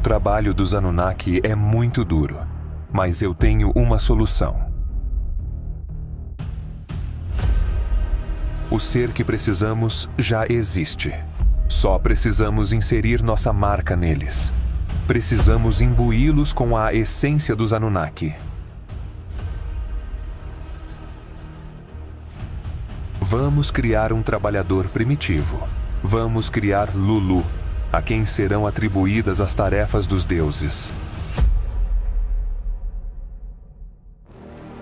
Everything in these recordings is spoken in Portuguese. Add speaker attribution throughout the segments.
Speaker 1: O trabalho dos Anunnaki é muito duro, mas eu tenho uma solução. O ser que precisamos já existe. Só precisamos inserir nossa marca neles. Precisamos imbuí-los com a essência dos Anunnaki. Vamos criar um trabalhador primitivo. Vamos criar Lulu, a quem serão atribuídas as tarefas dos deuses.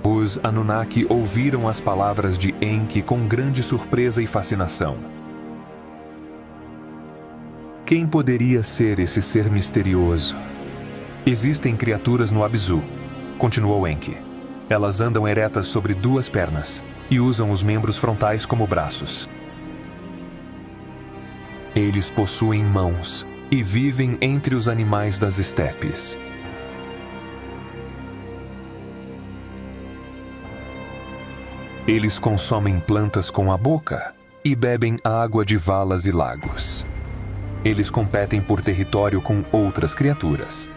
Speaker 1: Os Anunnaki ouviram as palavras de Enki com grande surpresa e fascinação. Quem poderia ser esse ser misterioso? Existem criaturas no Abzu, continuou Enki. Elas andam eretas sobre duas pernas e usam os membros frontais como braços. Eles possuem mãos e vivem entre os animais das estepes. Eles consomem plantas com a boca e bebem água de valas e lagos. Eles competem por território com outras criaturas.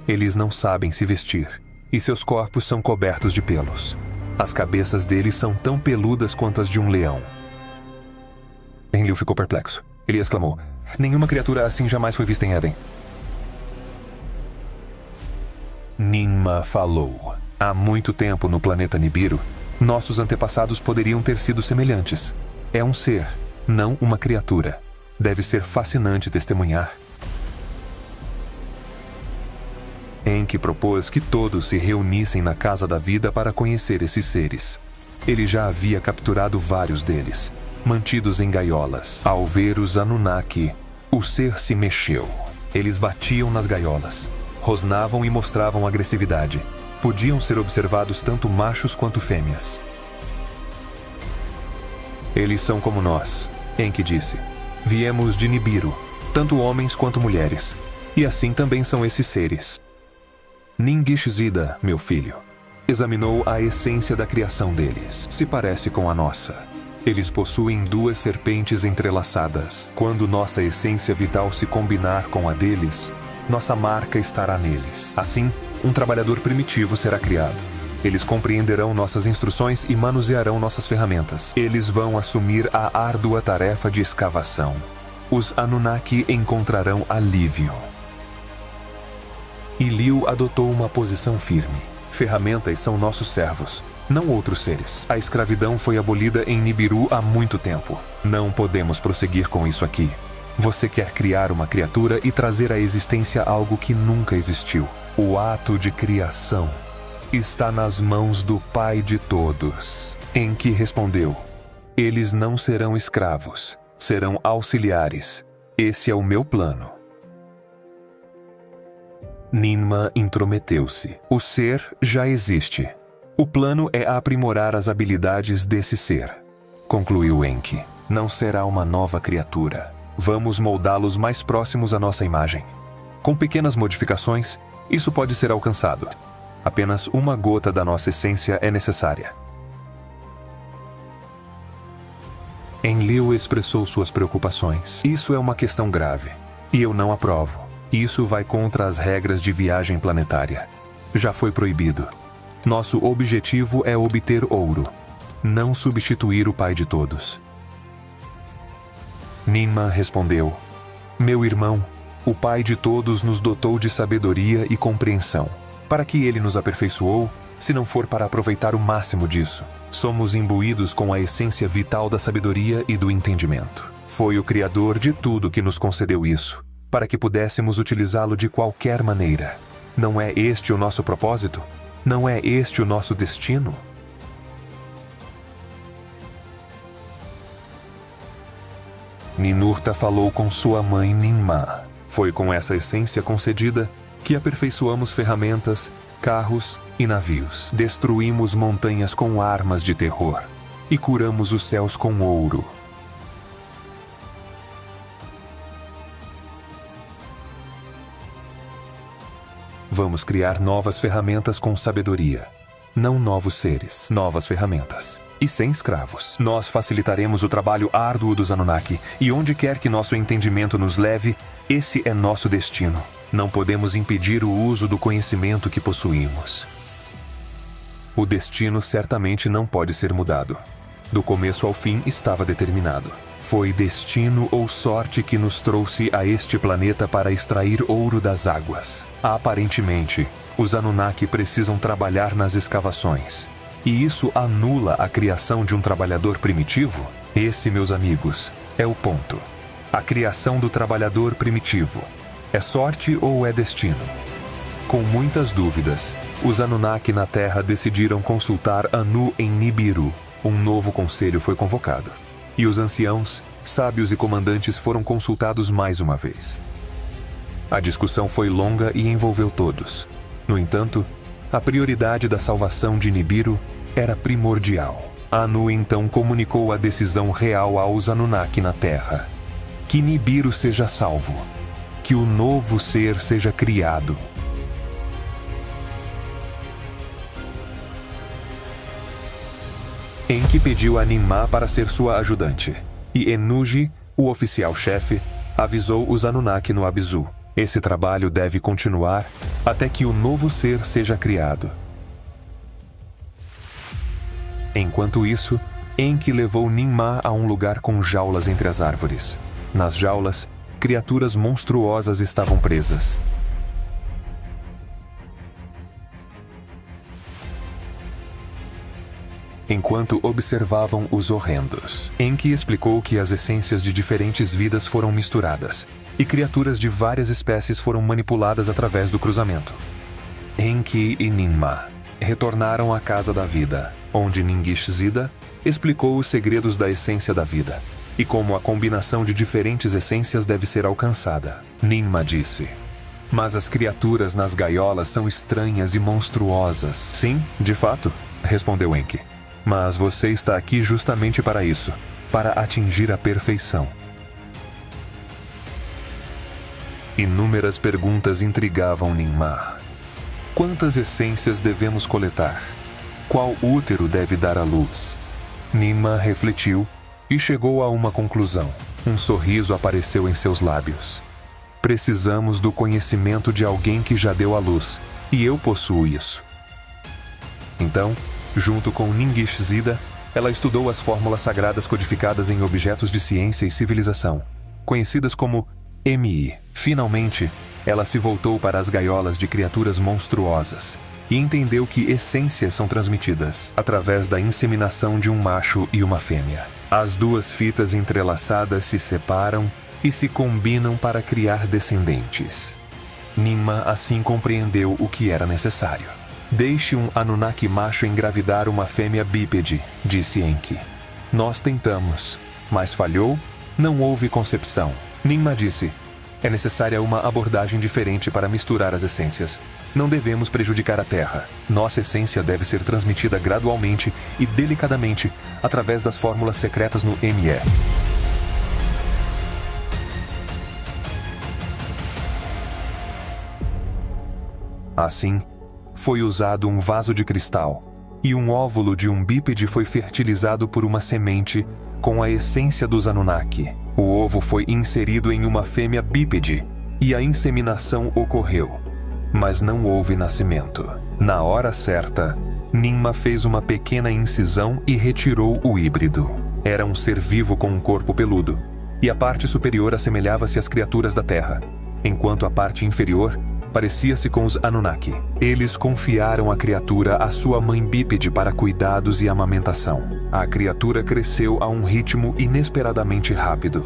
Speaker 1: Eles não sabem se vestir e seus corpos são cobertos de pelos. As cabeças deles são tão peludas quanto as de um leão. Enlil ficou perplexo. Ele exclamou: nenhuma criatura assim jamais foi vista em Éden. Ninma falou: há muito tempo no planeta Nibiru, nossos antepassados poderiam ter sido semelhantes. É um ser, não uma criatura. Deve ser fascinante testemunhar. Enki propôs que todos se reunissem na Casa da Vida para conhecer esses seres. Ele já havia capturado vários deles, mantidos em gaiolas. Ao ver os Anunnaki, o ser se mexeu. Eles batiam nas gaiolas, rosnavam e mostravam agressividade. Podiam ser observados tanto machos quanto fêmeas. Eles são como nós, Enki disse. Viemos de Nibiru, tanto homens quanto mulheres. E assim também são esses seres. Ningishzida, meu filho, examinou a essência da criação deles. Se parece com a nossa. Eles possuem duas serpentes entrelaçadas. Quando nossa essência vital se combinar com a deles, nossa marca estará neles. Assim, um trabalhador primitivo será criado. Eles compreenderão nossas instruções e manusearão nossas ferramentas. Eles vão assumir a árdua tarefa de escavação. Os Anunnaki encontrarão alívio. Enlil adotou uma posição firme. Ferramentas são nossos servos, não outros seres. A escravidão foi abolida em Nibiru há muito tempo. Não podemos prosseguir com isso aqui. Você quer criar uma criatura e trazer à existência algo que nunca existiu. O ato de criação está nas mãos do Pai de todos. Enki respondeu: eles não serão escravos, serão auxiliares. Esse é o meu plano. Ninma intrometeu-se. O ser já existe. O plano é aprimorar as habilidades desse ser. Concluiu Enki. Não será uma nova criatura. Vamos moldá-los mais próximos à nossa imagem. Com pequenas modificações, isso pode ser alcançado. Apenas uma gota da nossa essência é necessária. Enlil expressou suas preocupações. Isso é uma questão grave, e eu não aprovo. Isso vai contra as regras de viagem planetária. Já foi proibido. Nosso objetivo é obter ouro, não substituir o Pai de todos. Ninma respondeu: meu irmão, o Pai de todos nos dotou de sabedoria e compreensão. Para que ele nos aperfeiçoou, se não for para aproveitar o máximo disso? Somos imbuídos com a essência vital da sabedoria e do entendimento. Foi o Criador de tudo que nos concedeu isso, para que pudéssemos utilizá-lo de qualquer maneira. Não é este o nosso propósito? Não é este o nosso destino? Ninurta falou com sua mãe Ninmah. Foi com essa essência concedida que aperfeiçoamos ferramentas, carros e navios. Destruímos montanhas com armas de terror e curamos os céus com ouro. Vamos criar novas ferramentas com sabedoria. Não novos seres, novas ferramentas. E sem escravos. Nós facilitaremos o trabalho árduo dos Anunnaki, e onde quer que nosso entendimento nos leve, esse é nosso destino. Não podemos impedir o uso do conhecimento que possuímos. O destino certamente não pode ser mudado. Do começo ao fim estava determinado. Foi destino ou sorte que nos trouxe a este planeta para extrair ouro das águas. Aparentemente, os Anunnaki precisam trabalhar nas escavações. E isso anula a criação de um trabalhador primitivo? Esse, meus amigos, é o ponto. A criação do trabalhador primitivo. É sorte ou é destino? Com muitas dúvidas, os Anunnaki na Terra decidiram consultar Anu em Nibiru. Um novo conselho foi convocado. E os anciãos, sábios e comandantes foram consultados mais uma vez. A discussão foi longa e envolveu todos. No entanto, a prioridade da salvação de Nibiru era primordial. Anu então comunicou a decisão real aos Anunnaki na Terra. Que Nibiru seja salvo. Que o novo ser seja criado. Enki pediu a Ninmah para ser sua ajudante. E Ennugi, o oficial-chefe, avisou os Anunnaki no Abzu. Esse trabalho deve continuar até que o novo ser seja criado. Enquanto isso, Enki levou Ninmah a um lugar com jaulas entre as árvores. Nas jaulas, criaturas monstruosas estavam presas. Enquanto observavam os horrendos, Enki explicou que as essências de diferentes vidas foram misturadas e criaturas de várias espécies foram manipuladas através do cruzamento. Enki e Ninmah retornaram à Casa da Vida, onde Ningishzida explicou os segredos da essência da vida e como a combinação de diferentes essências deve ser alcançada. Ninmah disse: "Mas as criaturas nas gaiolas são estranhas e monstruosas." "Sim, de fato", respondeu Enki. "Mas você está aqui justamente para isso, para atingir a perfeição." Inúmeras perguntas intrigavam Ninmah. Quantas essências devemos coletar? Qual útero deve dar à luz? Ninmah refletiu e chegou a uma conclusão. Um sorriso apareceu em seus lábios. "Precisamos do conhecimento de alguém que já deu à luz, e eu possuo isso." Então, junto com Ningishzida, ela estudou as fórmulas sagradas codificadas em objetos de ciência e civilização, conhecidas como MI. Finalmente, ela se voltou para as gaiolas de criaturas monstruosas e entendeu que essências são transmitidas através da inseminação de um macho e uma fêmea. As duas fitas entrelaçadas se separam e se combinam para criar descendentes. Ninmah assim compreendeu o que era necessário. "Deixe um Anunnaki macho engravidar uma fêmea bípede", disse Enki. "Nós tentamos, mas falhou, não houve concepção." Ninmah disse: "É necessária uma abordagem diferente para misturar as essências. Não devemos prejudicar a Terra. Nossa essência deve ser transmitida gradualmente e delicadamente através das fórmulas secretas no ME." Assim, foi usado um vaso de cristal, e um óvulo de um bípede foi fertilizado por uma semente com a essência dos Anunnaki. O ovo foi inserido em uma fêmea bípede, e a inseminação ocorreu. Mas não houve nascimento. Na hora certa, Ninmah fez uma pequena incisão e retirou o híbrido. Era um ser vivo com um corpo peludo, e a parte superior assemelhava-se às criaturas da Terra, enquanto a parte inferior parecia-se com os Anunnaki. Eles confiaram a criatura à sua mãe bípede para cuidados e amamentação. A criatura cresceu a um ritmo inesperadamente rápido.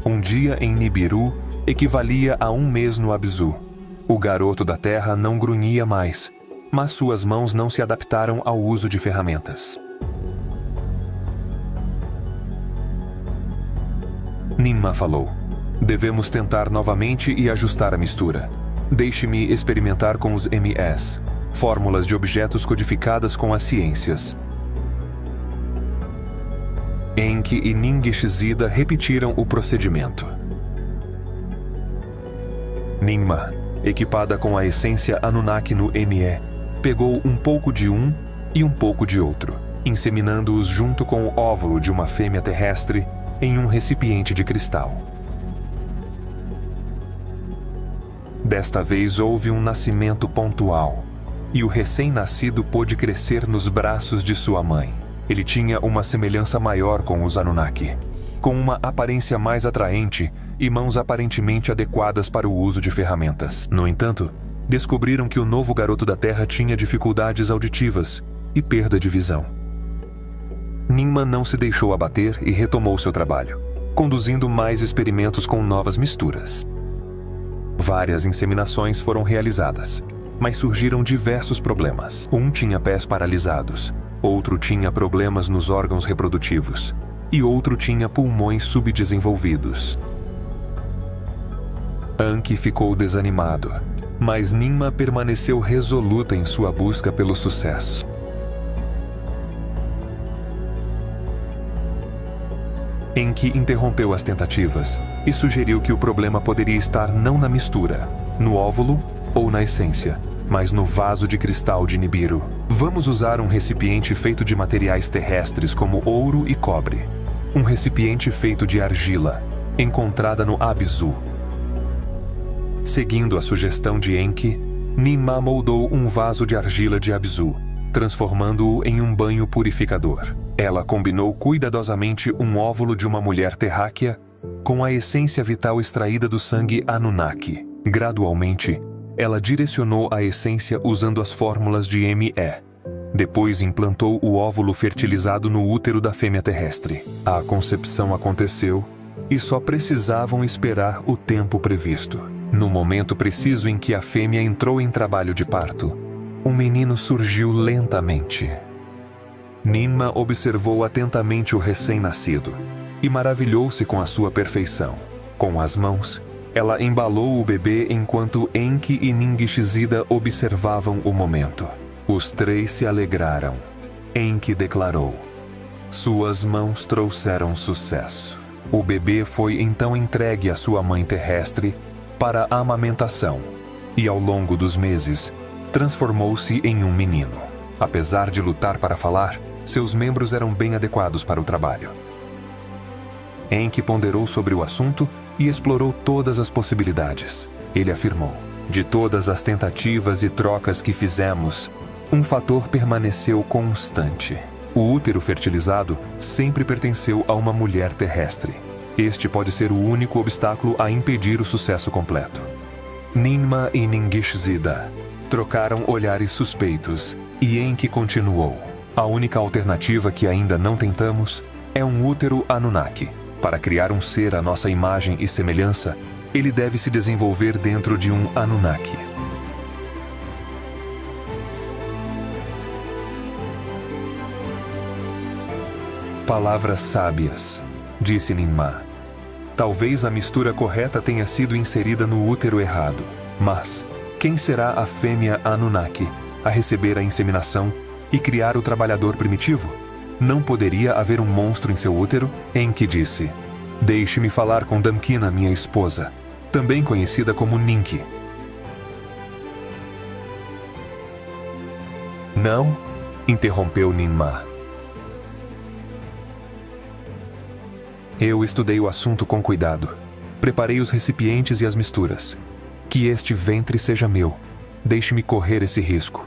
Speaker 1: Um dia em Nibiru equivalia a um mês no Abzu. O garoto da Terra não grunhia mais, mas suas mãos não se adaptaram ao uso de ferramentas. Ninmah falou: "Devemos tentar novamente e ajustar a mistura. Deixe-me experimentar com os MEs, fórmulas de objetos codificadas com as ciências." Enki e Ningishzida repetiram o procedimento. Ninmah, equipada com a essência Anunnaki no ME, pegou um pouco de um e um pouco de outro, inseminando-os junto com o óvulo de uma fêmea terrestre em um recipiente de cristal. Desta vez houve um nascimento pontual, e o recém-nascido pôde crescer nos braços de sua mãe. Ele tinha uma semelhança maior com os Anunnaki, com uma aparência mais atraente e mãos aparentemente adequadas para o uso de ferramentas. No entanto, descobriram que o novo garoto da Terra tinha dificuldades auditivas e perda de visão. Ninma não se deixou abater e retomou seu trabalho, conduzindo mais experimentos com novas misturas. Várias inseminações foram realizadas, mas surgiram diversos problemas. Um tinha pés paralisados, outro tinha problemas nos órgãos reprodutivos e outro tinha pulmões subdesenvolvidos. Anki ficou desanimado, mas Ninma permaneceu resoluta em sua busca pelo sucesso. Enki interrompeu as tentativas e sugeriu que o problema poderia estar não na mistura, no óvulo ou na essência, mas no vaso de cristal de Nibiru. Vamos usar um recipiente feito de materiais terrestres como ouro e cobre. Um recipiente feito de argila, encontrada no Abzu. Seguindo a sugestão de Enki, Ninma moldou um vaso de argila de Abzu, transformando-o em um banho purificador. Ela combinou cuidadosamente um óvulo de uma mulher terráquea com a essência vital extraída do sangue Anunnaki. Gradualmente, ela direcionou a essência usando as fórmulas de Me. Depois implantou o óvulo fertilizado no útero da fêmea terrestre. A concepção aconteceu e só precisavam esperar o tempo previsto. No momento preciso em que a fêmea entrou em trabalho de parto, um menino surgiu lentamente. Ninma observou atentamente o recém-nascido e maravilhou-se com a sua perfeição. Com as mãos, ela embalou o bebê enquanto Enki e Ningishzida observavam o momento. Os três se alegraram. Enki declarou: "Suas mãos trouxeram sucesso." O bebê foi então entregue à sua mãe terrestre para a amamentação e, ao longo dos meses, transformou-se em um menino. Apesar de lutar para falar, seus membros eram bem adequados para o trabalho. Enki ponderou sobre o assunto e explorou todas as possibilidades. Ele afirmou: "De todas as tentativas e trocas que fizemos, um fator permaneceu constante. O útero fertilizado sempre pertenceu a uma mulher terrestre. Este pode ser o único obstáculo a impedir o sucesso completo." Ninma e Ningishzida trocaram olhares suspeitos e Enki continuou: "A única alternativa que ainda não tentamos é um útero Anunnaki. Para criar um ser à nossa imagem e semelhança, ele deve se desenvolver dentro de um Anunnaki." "Palavras sábias", disse Ninma. "Talvez a mistura correta tenha sido inserida no útero errado, mas quem será a fêmea Anunnaki a receber a inseminação e criar o trabalhador primitivo? Não poderia haver um monstro em seu útero?" Enki disse: "Deixe-me falar com Damkina, minha esposa, também conhecida como Ninki." "Não?", interrompeu Ninma. "Eu estudei o assunto com cuidado. Preparei os recipientes e as misturas. Que este ventre seja meu. Deixe-me correr esse risco."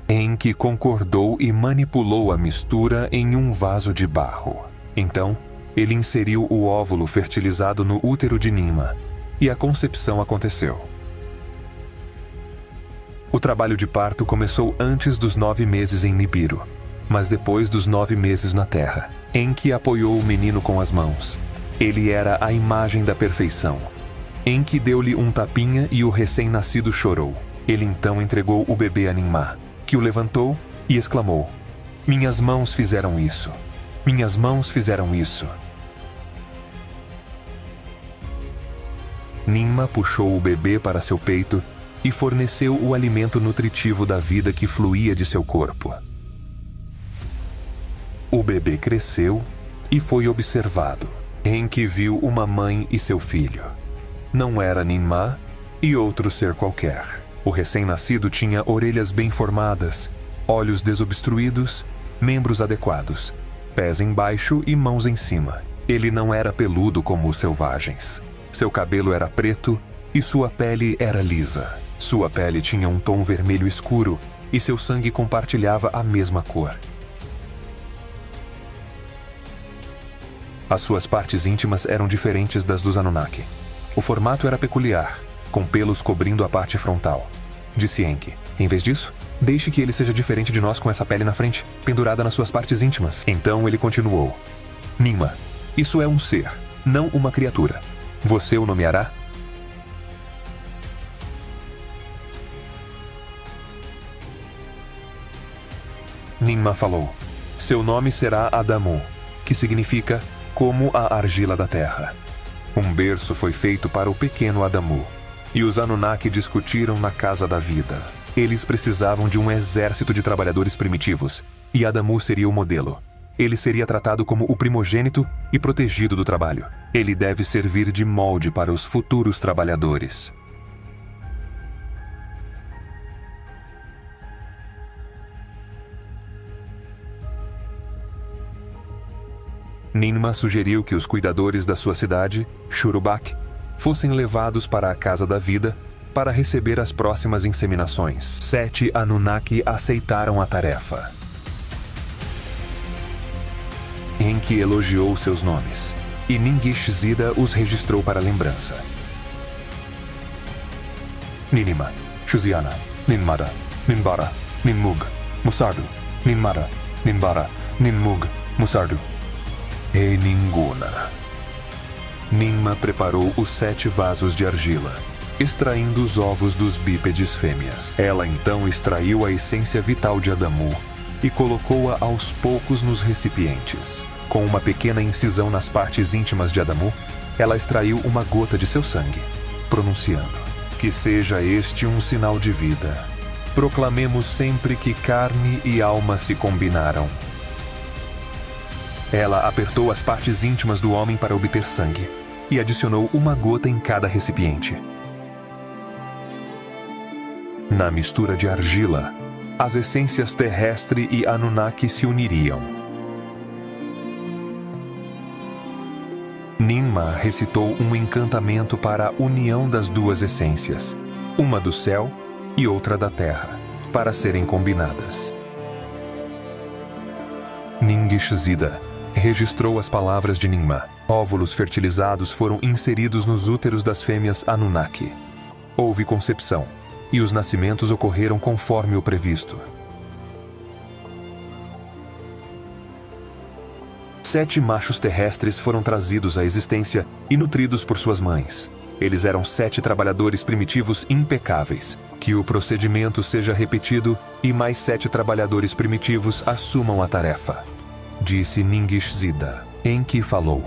Speaker 1: Enki concordou e manipulou a mistura em um vaso de barro. Então, ele inseriu o óvulo fertilizado no útero de Ninma, e a concepção aconteceu. O trabalho de parto começou antes dos 9 meses em Nibiru, mas depois dos 9 meses na Terra. Enki apoiou o menino com as mãos. Ele era a imagem da perfeição. Enki deu-lhe um tapinha e o recém-nascido chorou. Ele então entregou o bebê a Ninma, que o levantou e exclamou: "Minhas mãos fizeram isso. Minhas mãos fizeram isso." Ninma puxou o bebê para seu peito e forneceu o alimento nutritivo da vida que fluía de seu corpo. O bebê cresceu e foi observado. Enki viu uma mãe e seu filho. Não era Ninma e outro ser qualquer. O recém-nascido tinha orelhas bem formadas, olhos desobstruídos membros adequados, pés embaixo e mãos em cima. Ele não era peludo como os selvagens. Seu cabelo era preto e sua pele era lisa. Sua pele tinha um tom vermelho escuro e seu sangue compartilhava a mesma cor. As suas partes íntimas eram diferentes das dos Anunnaki. O formato era peculiar, com pelos cobrindo a parte frontal. Disse Enki: em vez disso, deixe que ele seja diferente de nós com essa pele na frente, pendurada nas suas partes íntimas. Então ele continuou: Ninma, isso é um ser, não uma criatura. Você o nomeará? Ninma falou: seu nome será Adamu, que significa como a argila da terra. Um berço foi feito para o pequeno Adamu, e os Anunnaki discutiram na Casa da Vida. Eles precisavam de um exército de trabalhadores primitivos, e Adamu seria o modelo. Ele seria tratado como o primogênito e protegido do trabalho. Ele deve servir de molde para os futuros trabalhadores. Ninma sugeriu que os cuidadores da sua cidade, Shurubak, fossem levados para a Casa da Vida para receber as próximas inseminações. 7 Anunnaki aceitaram a tarefa. Enki elogiou seus nomes, e Ningishzida os registrou para lembrança. Ninima, Shuziana, Ninmada, Ninbara, Ninmug, Musardu, Ninmada, Ninbara, Ninmug, Musardu. E Ninguna. Ninma preparou os 7 vasos de argila, extraindo os ovos dos bípedes fêmeas. Ela então extraiu a essência vital de Adamu e colocou-a aos poucos nos recipientes. Com uma pequena incisão nas partes íntimas de Adamu, ela extraiu uma gota de seu sangue, pronunciando: que seja este um sinal de vida. Proclamemos sempre que carne e alma se combinaram. Ela apertou as partes íntimas do homem para obter sangue e adicionou uma gota em cada recipiente. Na mistura de argila, as essências terrestre e Anunnaki se uniriam. Ninma recitou um encantamento para a união das duas essências, uma do céu e outra da terra, para serem combinadas. Ningishzida registrou as palavras de Ninma. Óvulos fertilizados foram inseridos nos úteros das fêmeas Anunnaki. Houve concepção, e os nascimentos ocorreram conforme o previsto. 7 machos terrestres foram trazidos à existência e nutridos por suas mães. Eles eram 7 trabalhadores primitivos impecáveis. Que o procedimento seja repetido e mais 7 trabalhadores primitivos assumam a tarefa. Disse Ningishzida. Enki falou: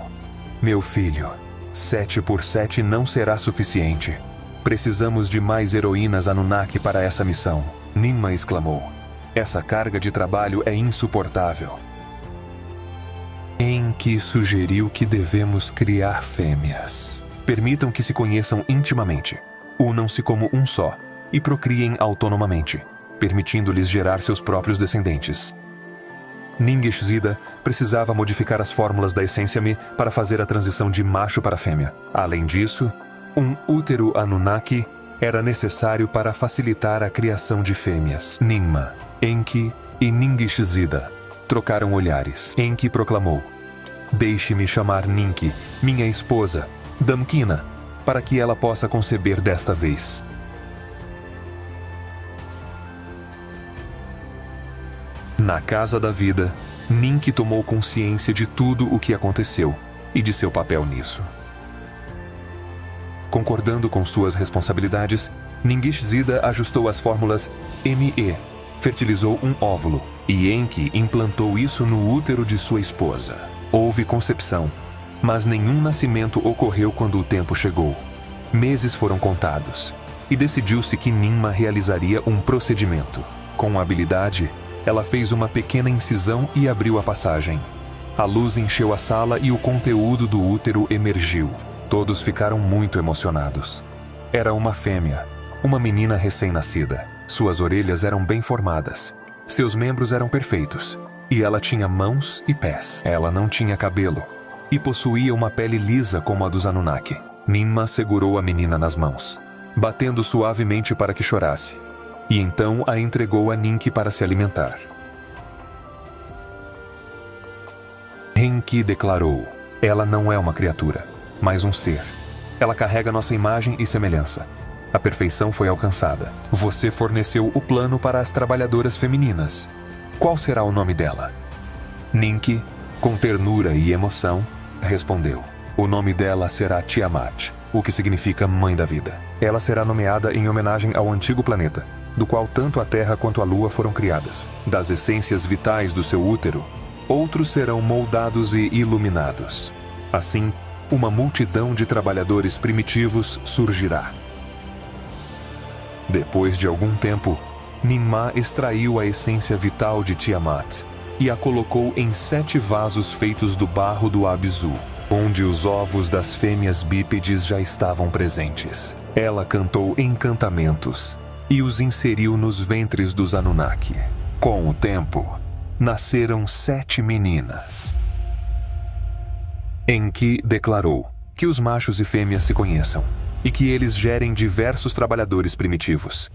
Speaker 1: meu filho, 7 por 7 não será suficiente. Precisamos de mais heroínas Anunnaki para essa missão. Ninma exclamou: essa carga de trabalho é insuportável. Enki sugeriu que devemos criar fêmeas. Permitam que se conheçam intimamente. Unam-se como um só e procriem autonomamente, permitindo-lhes gerar seus próprios descendentes. Ningishzida precisava modificar as fórmulas da essência Mi para fazer a transição de macho para fêmea. Além disso, um útero Anunnaki era necessário para facilitar a criação de fêmeas. Ninma, Enki e Ningishzida trocaram olhares. Enki proclamou: deixe-me chamar Ninki, minha esposa, Damkina, para que ela possa conceber desta vez. Na Casa da Vida, Ninki tomou consciência de tudo o que aconteceu e de seu papel nisso. Concordando com suas responsabilidades, Ningishzida ajustou as fórmulas ME, fertilizou um óvulo, e Enki implantou isso no útero de sua esposa. Houve concepção, mas nenhum nascimento ocorreu quando o tempo chegou. Meses foram contados, e decidiu-se que Ninma realizaria um procedimento. Com habilidade, ela fez uma pequena incisão e abriu a passagem. A luz encheu a sala e o conteúdo do útero emergiu. Todos ficaram muito emocionados. Era uma fêmea, uma menina recém-nascida. Suas orelhas eram bem formadas. Seus membros eram perfeitos. e ela tinha mãos e pés. Ela não tinha cabelo e possuía uma pele lisa como a dos Anunnaki. Ninmah segurou a menina nas mãos, batendo suavemente para que chorasse, e então a entregou a Ninki para se alimentar. Enki declarou: ela não é uma criatura, mas um ser. Ela carrega nossa imagem e semelhança. A perfeição foi alcançada. Você forneceu o plano para as trabalhadoras femininas. Qual será o nome dela? Ninki, com ternura e emoção, respondeu: o nome dela será Tiamat, o que significa Mãe da Vida. Ela será nomeada em homenagem ao antigo planeta, do qual tanto a Terra quanto a Lua foram criadas. Das essências vitais do seu útero, outros serão moldados e iluminados. Assim, uma multidão de trabalhadores primitivos surgirá. Depois de algum tempo, Ninmah extraiu a essência vital de Tiamat e a colocou em 7 vasos feitos do barro do Abzu, onde os ovos das fêmeas bípedes já estavam presentes. Ela cantou encantamentos e os inseriu nos ventres dos Anunnaki. Com o tempo, nasceram 7 meninas. Enki declarou que os machos e fêmeas se conheçam e que eles gerem diversos trabalhadores primitivos.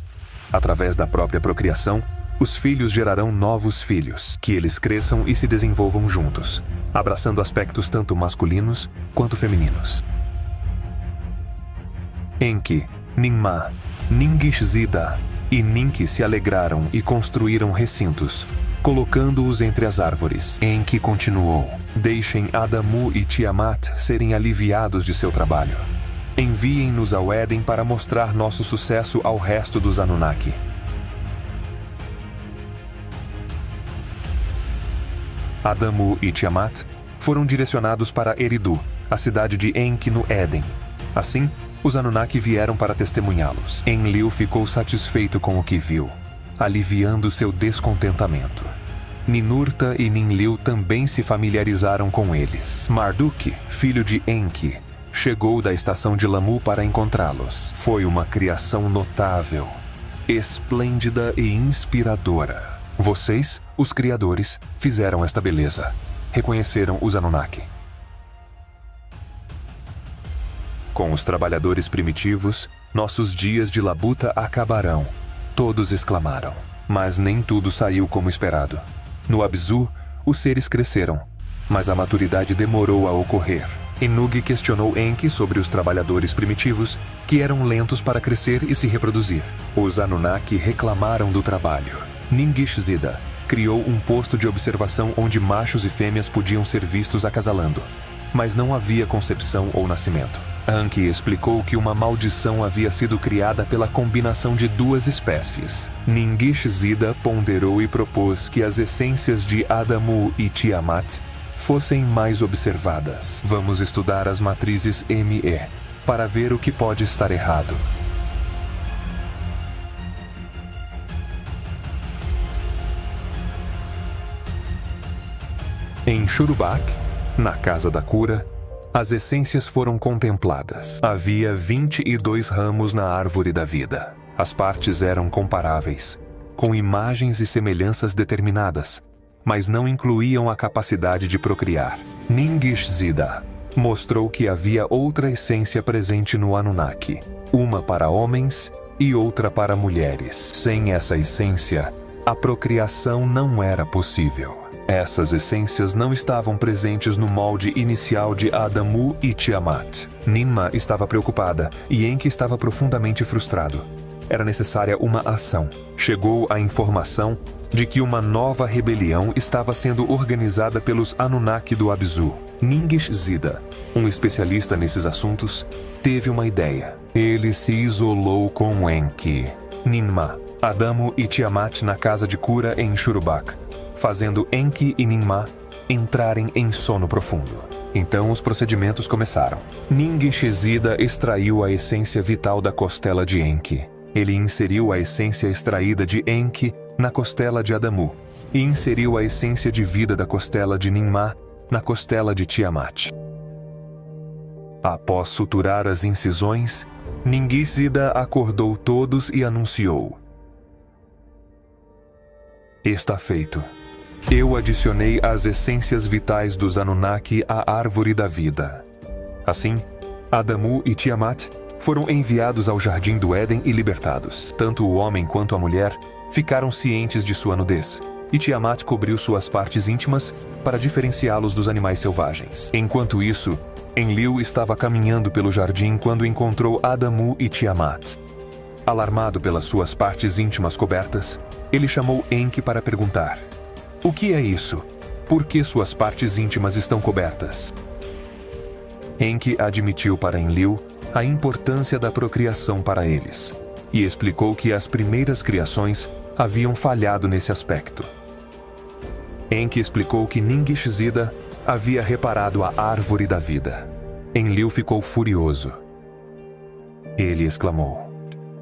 Speaker 1: Através da própria procriação, os filhos gerarão novos filhos, que eles cresçam e se desenvolvam juntos, abraçando aspectos tanto masculinos quanto femininos. Enki, Ninmah, Ningishzida e Ninki se alegraram e construíram recintos, colocando-os entre as árvores. Enki continuou: deixem Adamu e Tiamat serem aliviados de seu trabalho. Enviem-nos ao Éden para mostrar nosso sucesso ao resto dos Anunnaki. Adamu e Tiamat foram direcionados para Eridu, a cidade de Enki no Éden. Assim, os Anunnaki vieram para testemunhá-los. Enlil ficou satisfeito com o que viu, aliviando seu descontentamento. Ninurta e Ninlil também se familiarizaram com eles. Marduk, filho de Enki, chegou da estação de Lamu para encontrá-los. Foi uma criação notável, esplêndida e inspiradora. Vocês, os criadores, fizeram esta beleza. Reconheceram os Anunnaki. Com os trabalhadores primitivos, nossos dias de labuta acabarão. Todos exclamaram. Mas nem tudo saiu como esperado. No Abzu, os seres cresceram, mas a maturidade demorou a ocorrer. Enug questionou Enki sobre os trabalhadores primitivos, que eram lentos para crescer e se reproduzir. Os Anunnaki reclamaram do trabalho. Ningishzida criou um posto de observação onde machos e fêmeas podiam ser vistos acasalando, mas não havia concepção ou nascimento. Anki explicou que uma maldição havia sido criada pela combinação de 2 espécies. Ningishzida ponderou e propôs que as essências de Adamu e Tiamat fossem mais observadas. Vamos estudar as matrizes ME para ver o que pode estar errado. Em Shurubak, na Casa da Cura, as essências foram contempladas. Havia 22 ramos na árvore da vida. As partes eram comparáveis, com imagens e semelhanças determinadas, mas não incluíam a capacidade de procriar. Ningishzida mostrou que havia outra essência presente no Anunnaki, uma para homens e outra para mulheres. Sem essa essência, a procriação não era possível. Essas essências não estavam presentes no molde inicial de Adamu e Tiamat. Ninmah estava preocupada e Enki estava profundamente frustrado. Era necessária uma ação. Chegou a informação de que uma nova rebelião estava sendo organizada pelos Anunnaki do Abzu. Ningishzida, um especialista nesses assuntos, teve uma ideia. Ele se isolou com Enki, Ninmah, Adamu e Tiamat na casa de cura em Shurubak, fazendo Enki e Ninmah entrarem em sono profundo. Então os procedimentos começaram. Ningishzida extraiu a essência vital da costela de Enki. Ele inseriu a essência extraída de Enki na costela de Adamu e inseriu a essência de vida da costela de Ninmah na costela de Tiamat. Após suturar as incisões, Ningishzida acordou todos e anunciou: está feito. Eu adicionei as essências vitais dos Anunnaki à árvore da vida. Assim, Adamu e Tiamat foram enviados ao Jardim do Éden e libertados. Tanto o homem quanto a mulher ficaram cientes de sua nudez, e Tiamat cobriu suas partes íntimas para diferenciá-los dos animais selvagens. Enquanto isso, Enlil estava caminhando pelo jardim quando encontrou Adamu e Tiamat. Alarmado pelas suas partes íntimas cobertas, ele chamou Enki para perguntar: "O que é isso? Por que suas partes íntimas estão cobertas?" Enki admitiu para Enlil a importância da procriação para eles, e explicou que as primeiras criações haviam falhado nesse aspecto. Enki explicou que Ningishzida havia reparado a árvore da vida. Enlil ficou furioso. Ele exclamou: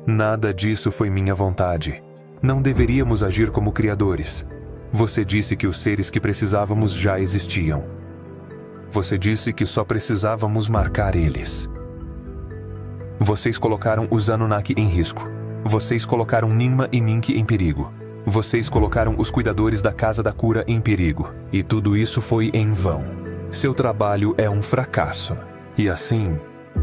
Speaker 1: "Nada disso foi minha vontade. Não deveríamos agir como criadores. Você disse que os seres que precisávamos já existiam. Você disse que só precisávamos marcar eles. Vocês colocaram os Anunnaki em risco. Vocês colocaram Ninma e Ninki em perigo. Vocês colocaram os cuidadores da Casa da Cura em perigo. E tudo isso foi em vão. Seu trabalho é um fracasso." E assim,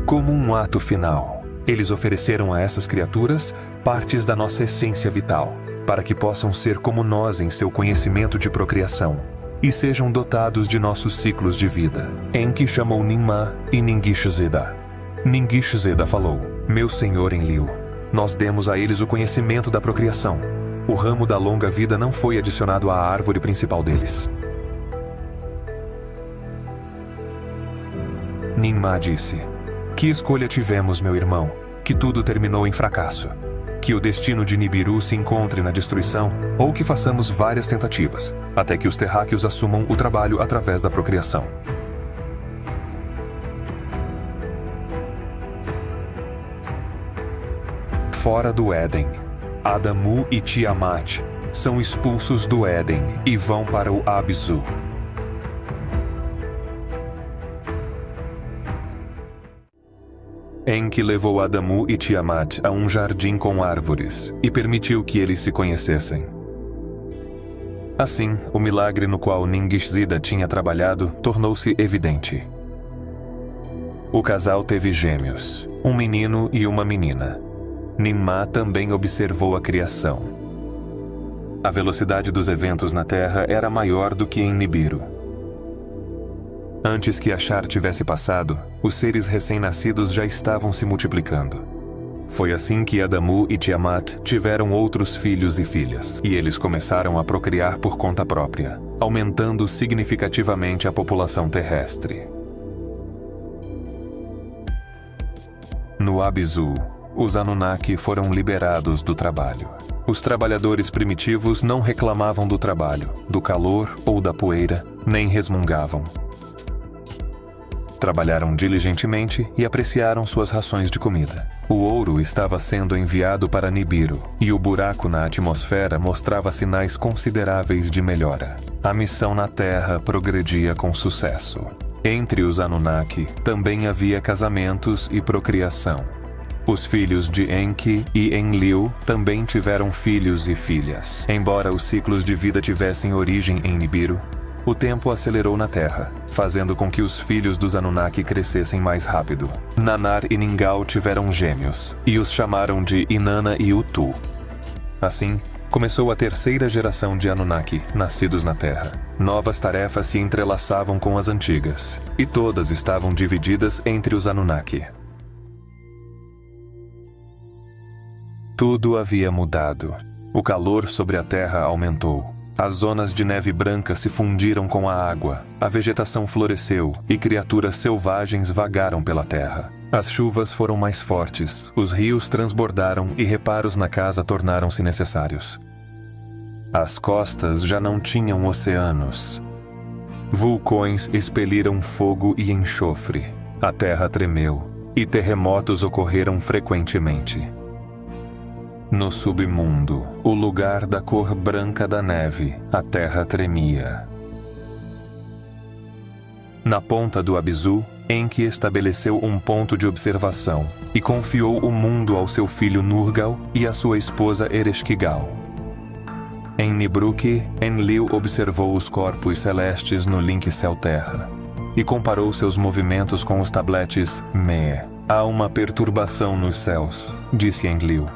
Speaker 1: como um ato final, eles ofereceram a essas criaturas partes da nossa essência vital, para que possam ser como nós em seu conhecimento de procriação, e sejam dotados de nossos ciclos de vida. Enki chamou Ninma e Ningishzida. Ningishzida falou: "Meu senhor Enlil, nós demos a eles o conhecimento da procriação. O ramo da longa vida não foi adicionado à árvore principal deles." Ninma disse: "Que escolha tivemos, meu irmão, que tudo terminou em fracasso? Que o destino de Nibiru se encontre na destruição, ou que façamos várias tentativas, até que os terráqueos assumam o trabalho através da procriação." Fora do Éden, Adamu e Tiamat são expulsos do Éden e vão para o Abzu. Enki levou Adamu e Tiamat a um jardim com árvores e permitiu que eles se conhecessem. Assim, o milagre no qual Ningishzida tinha trabalhado tornou-se evidente. O casal teve gêmeos, um menino e uma menina. Ninma também observou a criação. A velocidade dos eventos na Terra era maior do que em Nibiru. Antes que Ashar tivesse passado, os seres recém-nascidos já estavam se multiplicando. Foi assim que Adamu e Tiamat tiveram outros filhos e filhas, e eles começaram a procriar por conta própria, aumentando significativamente a população terrestre. No Abzu, os Anunnaki foram liberados do trabalho. Os trabalhadores primitivos não reclamavam do trabalho, do calor ou da poeira, nem resmungavam. Trabalharam diligentemente e apreciaram suas rações de comida. O ouro estava sendo enviado para Nibiru, e o buraco na atmosfera mostrava sinais consideráveis de melhora. A missão na Terra progredia com sucesso. Entre os Anunnaki também havia casamentos e procriação. Os filhos de Enki e Enlil também tiveram filhos e filhas. Embora os ciclos de vida tivessem origem em Nibiru, o tempo acelerou na Terra, fazendo com que os filhos dos Anunnaki crescessem mais rápido. Nanar e Ningal tiveram gêmeos, e os chamaram de Inanna e Utu. Assim, começou a terceira geração de Anunnaki, nascidos na Terra. Novas tarefas se entrelaçavam com as antigas, e todas estavam divididas entre os Anunnaki. Tudo havia mudado. O calor sobre a Terra aumentou. As zonas de neve branca se fundiram com a água, a vegetação floresceu e criaturas selvagens vagaram pela terra. As chuvas foram mais fortes, os rios transbordaram e reparos na casa tornaram-se necessários. As costas já não tinham oceanos. Vulcões expeliram fogo e enxofre. A terra tremeu e terremotos ocorreram frequentemente. No submundo, o lugar da cor branca da neve, a terra tremia. Na ponta do Abzu, Enki estabeleceu um ponto de observação e confiou o mundo ao seu filho Nurgal e à sua esposa Ereshkigal. Em Nibruk, Enlil observou os corpos celestes no link céu-terra e comparou seus movimentos com os tabletes Me. Há uma perturbação nos céus, disse Enlil.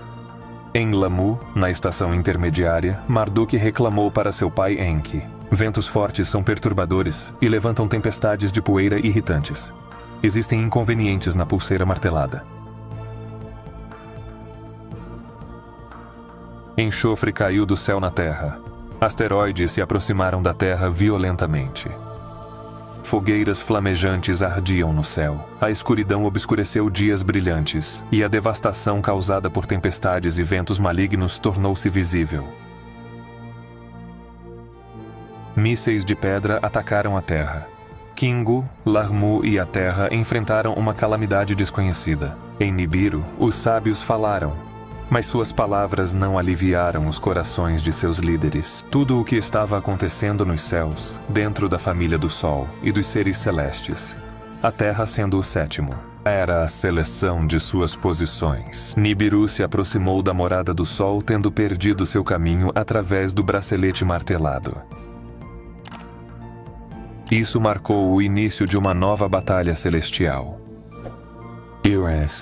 Speaker 1: Em Lamu, na estação intermediária, Marduk reclamou para seu pai Enki. Ventos fortes são perturbadores e levantam tempestades de poeira irritantes. Existem inconvenientes na pulseira martelada. Enxofre caiu do céu na terra. Asteroides se aproximaram da terra violentamente. Fogueiras flamejantes ardiam no céu. A escuridão obscureceu dias brilhantes, e a devastação causada por tempestades e ventos malignos tornou-se visível. Mísseis de pedra atacaram a terra. Kingu, Larmu e a terra enfrentaram uma calamidade desconhecida. Em Nibiru, os sábios falaram, mas suas palavras não aliviaram os corações de seus líderes. Tudo o que estava acontecendo nos céus, dentro da família do Sol e dos seres celestes, a Terra sendo o sétimo, era a seleção de suas posições. Nibiru se aproximou da morada do Sol, tendo perdido seu caminho através do bracelete martelado. Isso marcou o início de uma nova batalha celestial.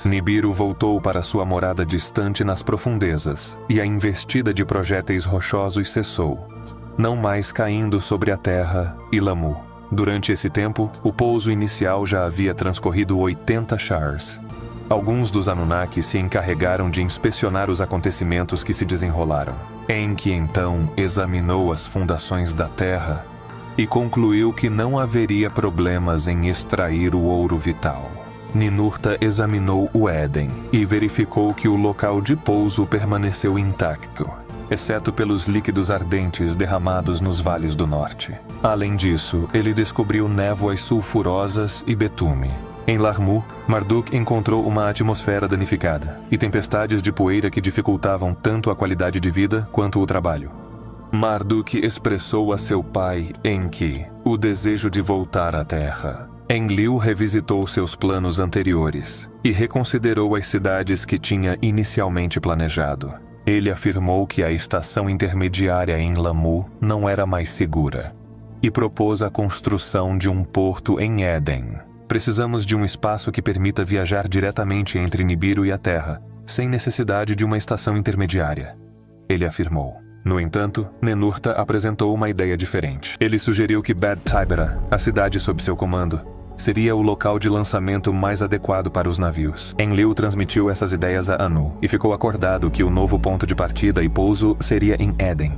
Speaker 1: Nibiru voltou para sua morada distante nas profundezas, e a investida de projéteis rochosos cessou, não mais caindo sobre a terra e Lamu. Durante esse tempo, o pouso inicial já havia transcorrido 80 Shars. Alguns dos Anunnaki se encarregaram de inspecionar os acontecimentos que se desenrolaram. Enki então examinou as fundações da terra e concluiu que não haveria problemas em extrair o ouro vital. Ninurta examinou o Éden e verificou que o local de pouso permaneceu intacto, exceto pelos líquidos ardentes derramados nos vales do norte. Além disso, ele descobriu névoas sulfurosas e betume. Em Larmu, Marduk encontrou uma atmosfera danificada e tempestades de poeira que dificultavam tanto a qualidade de vida quanto o trabalho. Marduk expressou a seu pai, Enki, o desejo de voltar à Terra. Enlil revisitou seus planos anteriores e reconsiderou as cidades que tinha inicialmente planejado. Ele afirmou que a estação intermediária em Lamu não era mais segura e propôs a construção de um porto em Éden. Precisamos de um espaço que permita viajar diretamente entre Nibiru e a Terra, sem necessidade de uma estação intermediária, ele afirmou. No entanto, Ninurta apresentou uma ideia diferente. Ele sugeriu que Bad Tibera, a cidade sob seu comando, seria o local de lançamento mais adequado para os navios. Enlil transmitiu essas ideias a Anu e ficou acordado que o novo ponto de partida e pouso seria em Éden.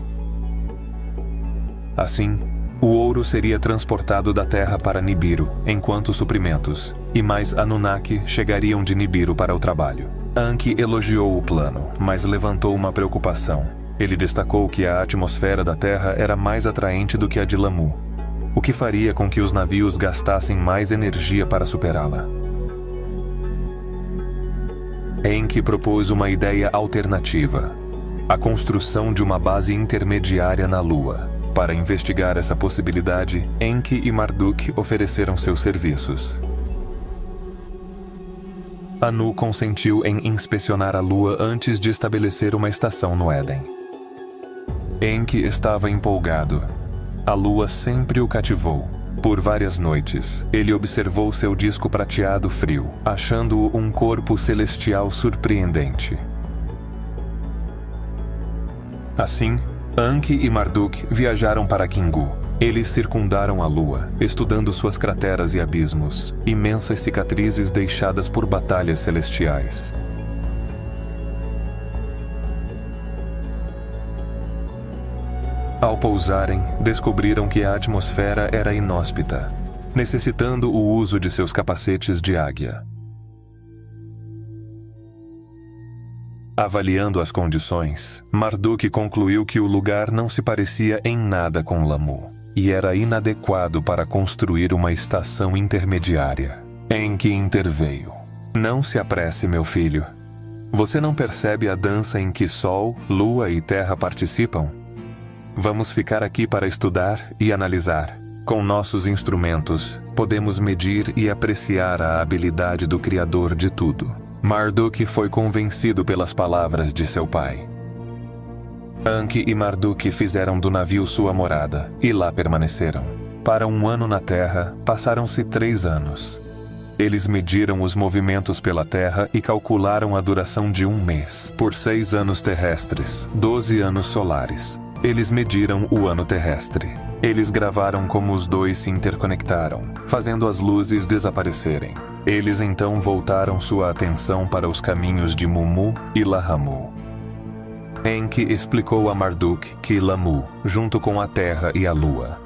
Speaker 1: Assim, o ouro seria transportado da Terra para Nibiru, enquanto suprimentos, e mais Anunnaki chegariam de Nibiru para o trabalho. Anki elogiou o plano, mas levantou uma preocupação. Ele destacou que a atmosfera da Terra era mais atraente do que a de Lamu, o que faria com que os navios gastassem mais energia para superá-la. Enki propôs uma ideia alternativa: a construção de uma base intermediária na Lua. Para investigar essa possibilidade, Enki e Marduk ofereceram seus serviços. Anu consentiu em inspecionar a Lua antes de estabelecer uma estação no Éden. Enki estava empolgado. A Lua sempre o cativou. Por várias noites, ele observou seu disco prateado frio, achando-o um corpo celestial surpreendente. Assim, Anki e Marduk viajaram para Kingu. Eles circundaram a Lua, estudando suas crateras e abismos, imensas cicatrizes deixadas por batalhas celestiais. Ao pousarem, descobriram que a atmosfera era inóspita, necessitando o uso de seus capacetes de águia. Avaliando as condições, Marduk concluiu que o lugar não se parecia em nada com Lamu e era inadequado para construir uma estação intermediária. Enki interveio. Não se apresse, meu filho. Você não percebe a dança em que Sol, Lua e Terra participam? Vamos ficar aqui para estudar e analisar. Com nossos instrumentos, podemos medir e apreciar a habilidade do Criador de tudo. Marduk foi convencido pelas palavras de seu pai. Anki e Marduk fizeram do navio sua morada, e lá permaneceram. Para 1 ano na terra, passaram-se 3 anos. Eles mediram os movimentos pela terra e calcularam a duração de 1 mês. Por 6 anos terrestres, 12 anos solares. Eles mediram o ano terrestre. Eles gravaram como os dois se interconectaram, fazendo as luzes desaparecerem. Eles então voltaram sua atenção para os caminhos de Mumu e Lahamu. Enki explicou a Marduk que Lamu, junto com a Terra e a Lua,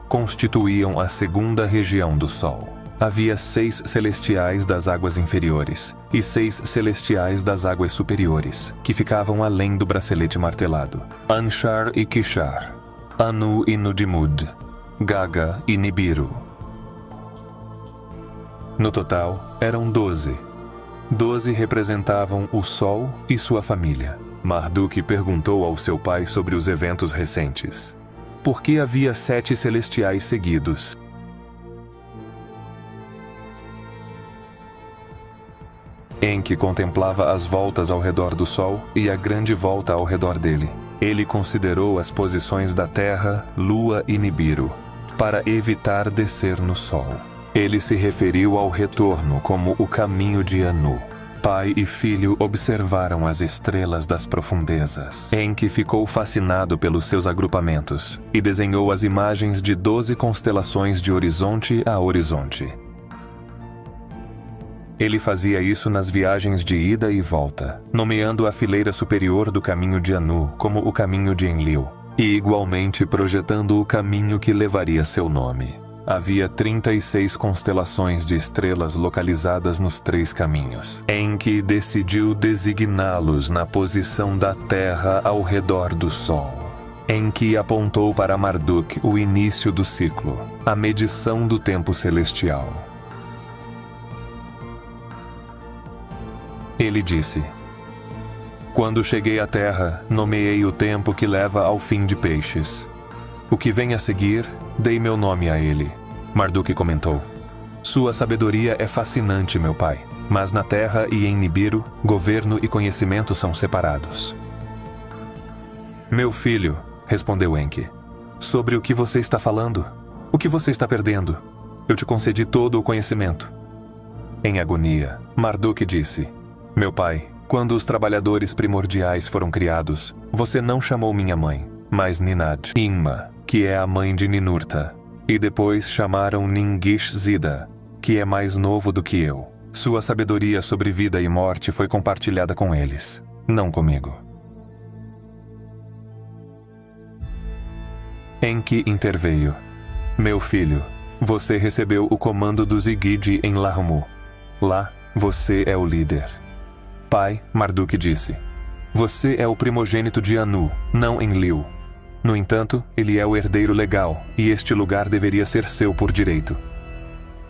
Speaker 1: constituíam a segunda região do Sol. Havia 6 celestiais das águas inferiores e 6 celestiais das águas superiores, que ficavam além do bracelete martelado. Anshar e Kishar, Anu e Nudimud, Gaga e Nibiru. No total, eram 12. 12 representavam o Sol e sua família. Marduk perguntou ao seu pai sobre os eventos recentes. Por que havia 7 celestiais seguidos? Enki contemplava as voltas ao redor do Sol e a grande volta ao redor dele. Ele considerou as posições da Terra, Lua e Nibiru, para evitar descer no Sol. Ele se referiu ao retorno como o caminho de Anu. Pai e filho observaram as estrelas das profundezas. Enki ficou fascinado pelos seus agrupamentos e desenhou as imagens de 12 constelações de horizonte a horizonte. Ele fazia isso nas viagens de ida e volta, nomeando a fileira superior do caminho de Anu como o caminho de Enlil, e igualmente projetando o caminho que levaria seu nome. Havia 36 constelações de estrelas localizadas nos 3 caminhos. Enki decidiu designá-los na posição da Terra ao redor do Sol. Enki apontou para Marduk o início do ciclo, a medição do tempo celestial. Ele disse: Quando cheguei à Terra, nomeei o tempo que leva ao fim de Peixes. O que vem a seguir, dei meu nome a ele. Marduk comentou: Sua sabedoria é fascinante, meu pai, mas na Terra e em Nibiru, governo e conhecimento são separados. Meu filho, respondeu Enki, sobre o que você está falando? O que você está perdendo? Eu te concedi todo o conhecimento. Em agonia, Marduk disse: Meu pai, quando os trabalhadores primordiais foram criados, você não chamou minha mãe, mas Ninad, Inma, que é a mãe de Ninurta, e depois chamaram Ningish-Zida, que é mais novo do que eu. Sua sabedoria sobre vida e morte foi compartilhada com eles, não comigo. Enki interveio. Meu filho, você recebeu o comando dos Igidi em Lahamu. Lá, você é o líder. Pai, Marduk disse, você é o primogênito de Anu, não Enlil. No entanto, ele é o herdeiro legal, e este lugar deveria ser seu por direito.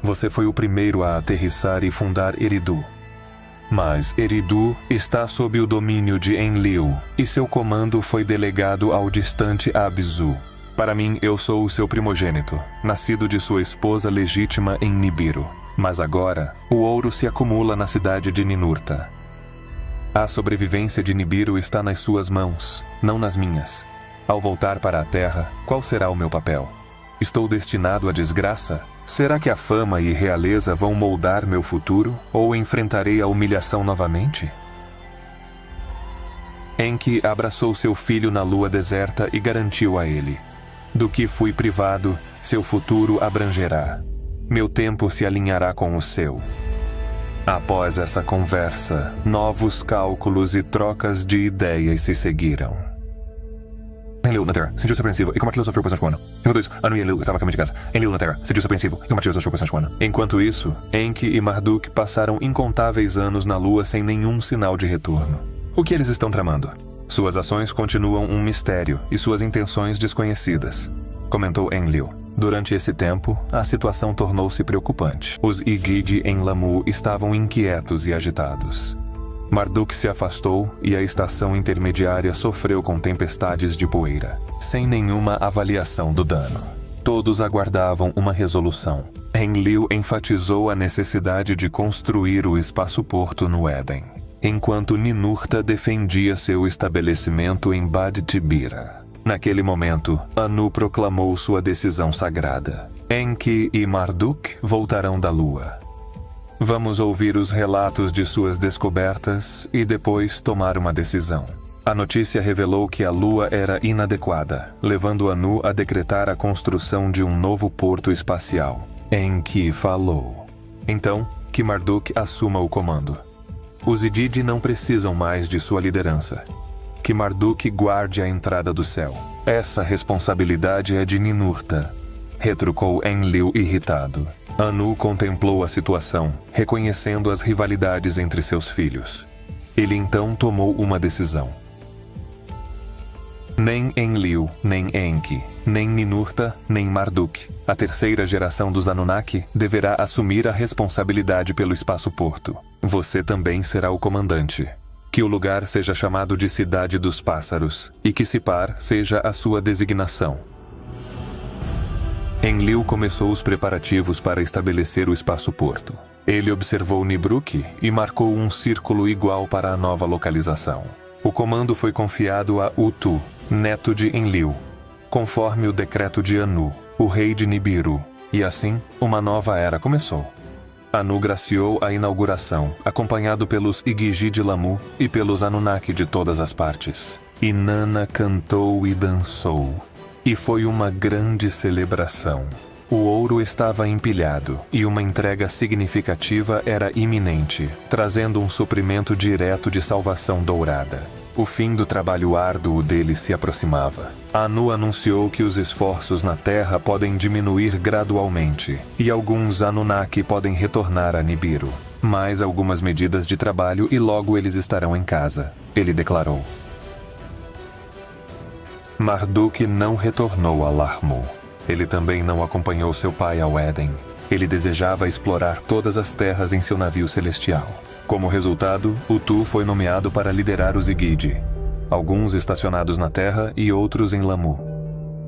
Speaker 1: Você foi o primeiro a aterrissar e fundar Eridu. Mas Eridu está sob o domínio de Enlil, e seu comando foi delegado ao distante Abzu. Para mim, eu sou o seu primogênito, nascido de sua esposa legítima em Nibiru. Mas agora, o ouro se acumula na cidade de Ninurta. A sobrevivência de Nibiru está nas suas mãos, não nas minhas. Ao voltar para a terra, qual será o meu papel? Estou destinado à desgraça? Será que a fama e realeza vão moldar meu futuro, ou enfrentarei a humilhação novamente? Enki abraçou seu filho na lua deserta e garantiu a ele: do que fui privado, seu futuro abrangerá. Meu tempo se alinhará com o seu. Após essa conversa, novos cálculos e trocas de ideias se seguiram. Enlil na Terra, sentiu-se apreensivo e compartilhou suas preocupações com Anu. Enquanto isso, Anu e Enlil estavam a caminho de casa. Enlil na Terra, sentiu-se apreensivo e compartilhou suas preocupações com Anu. Enquanto isso, Enki e Marduk passaram incontáveis anos na Lua sem nenhum sinal de retorno. O que eles estão tramando? Suas ações continuam um mistério e suas intenções desconhecidas, comentou Enlil. Durante esse tempo, a situação tornou-se preocupante. Os Igidi em Lamu estavam inquietos e agitados. Marduk se afastou e a estação intermediária sofreu com tempestades de poeira, sem nenhuma avaliação do dano. Todos aguardavam uma resolução. Enlil enfatizou a necessidade de construir o espaço-porto no Éden. enquanto Ninurta defendia seu estabelecimento em Bad Tibira. Naquele momento, Anu proclamou sua decisão sagrada. Enki e Marduk voltarão da Lua. Vamos ouvir os relatos de suas descobertas e depois tomar uma decisão. A notícia revelou que a Lua era inadequada, levando Anu a decretar a construção de um novo porto espacial. Enki falou. Então, que Marduk assuma o comando. Os Ididi não precisam mais de sua liderança. Que Marduk guarde a entrada do céu. Essa responsabilidade é de Ninurta, retrucou Enlil irritado. Anu contemplou a situação, reconhecendo as rivalidades entre seus filhos. Ele então tomou uma decisão. Nem Enlil, nem Enki, nem Ninurta, nem Marduk, a terceira geração dos Anunnaki, deverá assumir a responsabilidade pelo espaço-porto. Você também será o comandante. Que o lugar seja chamado de Cidade dos Pássaros, e que Sipar seja a sua designação. Enlil começou os preparativos para estabelecer o espaço-porto. Ele observou Nibruk e marcou um círculo igual para a nova localização. O comando foi confiado a Utu, neto de Enlil, conforme o decreto de Anu, o rei de Nibiru, e assim, uma nova era começou. Anu graciou a inauguração, acompanhado pelos Igigi de Lamu e pelos Anunnaki de todas as partes. Inanna cantou e dançou, e foi uma grande celebração. O ouro estava empilhado, e uma entrega significativa era iminente, trazendo um suprimento direto de salvação dourada. O fim do trabalho árduo dele se aproximava. Anu anunciou que os esforços na Terra podem diminuir gradualmente, e alguns Anunnaki podem retornar a Nibiru. Mais algumas medidas de trabalho e logo eles estarão em casa, ele declarou. Marduk não retornou a Larmu. Ele também não acompanhou seu pai ao Éden. Ele desejava explorar todas as terras em seu navio celestial. Como resultado, Utu foi nomeado para liderar os Igidi, alguns estacionados na Terra e outros em Lamu.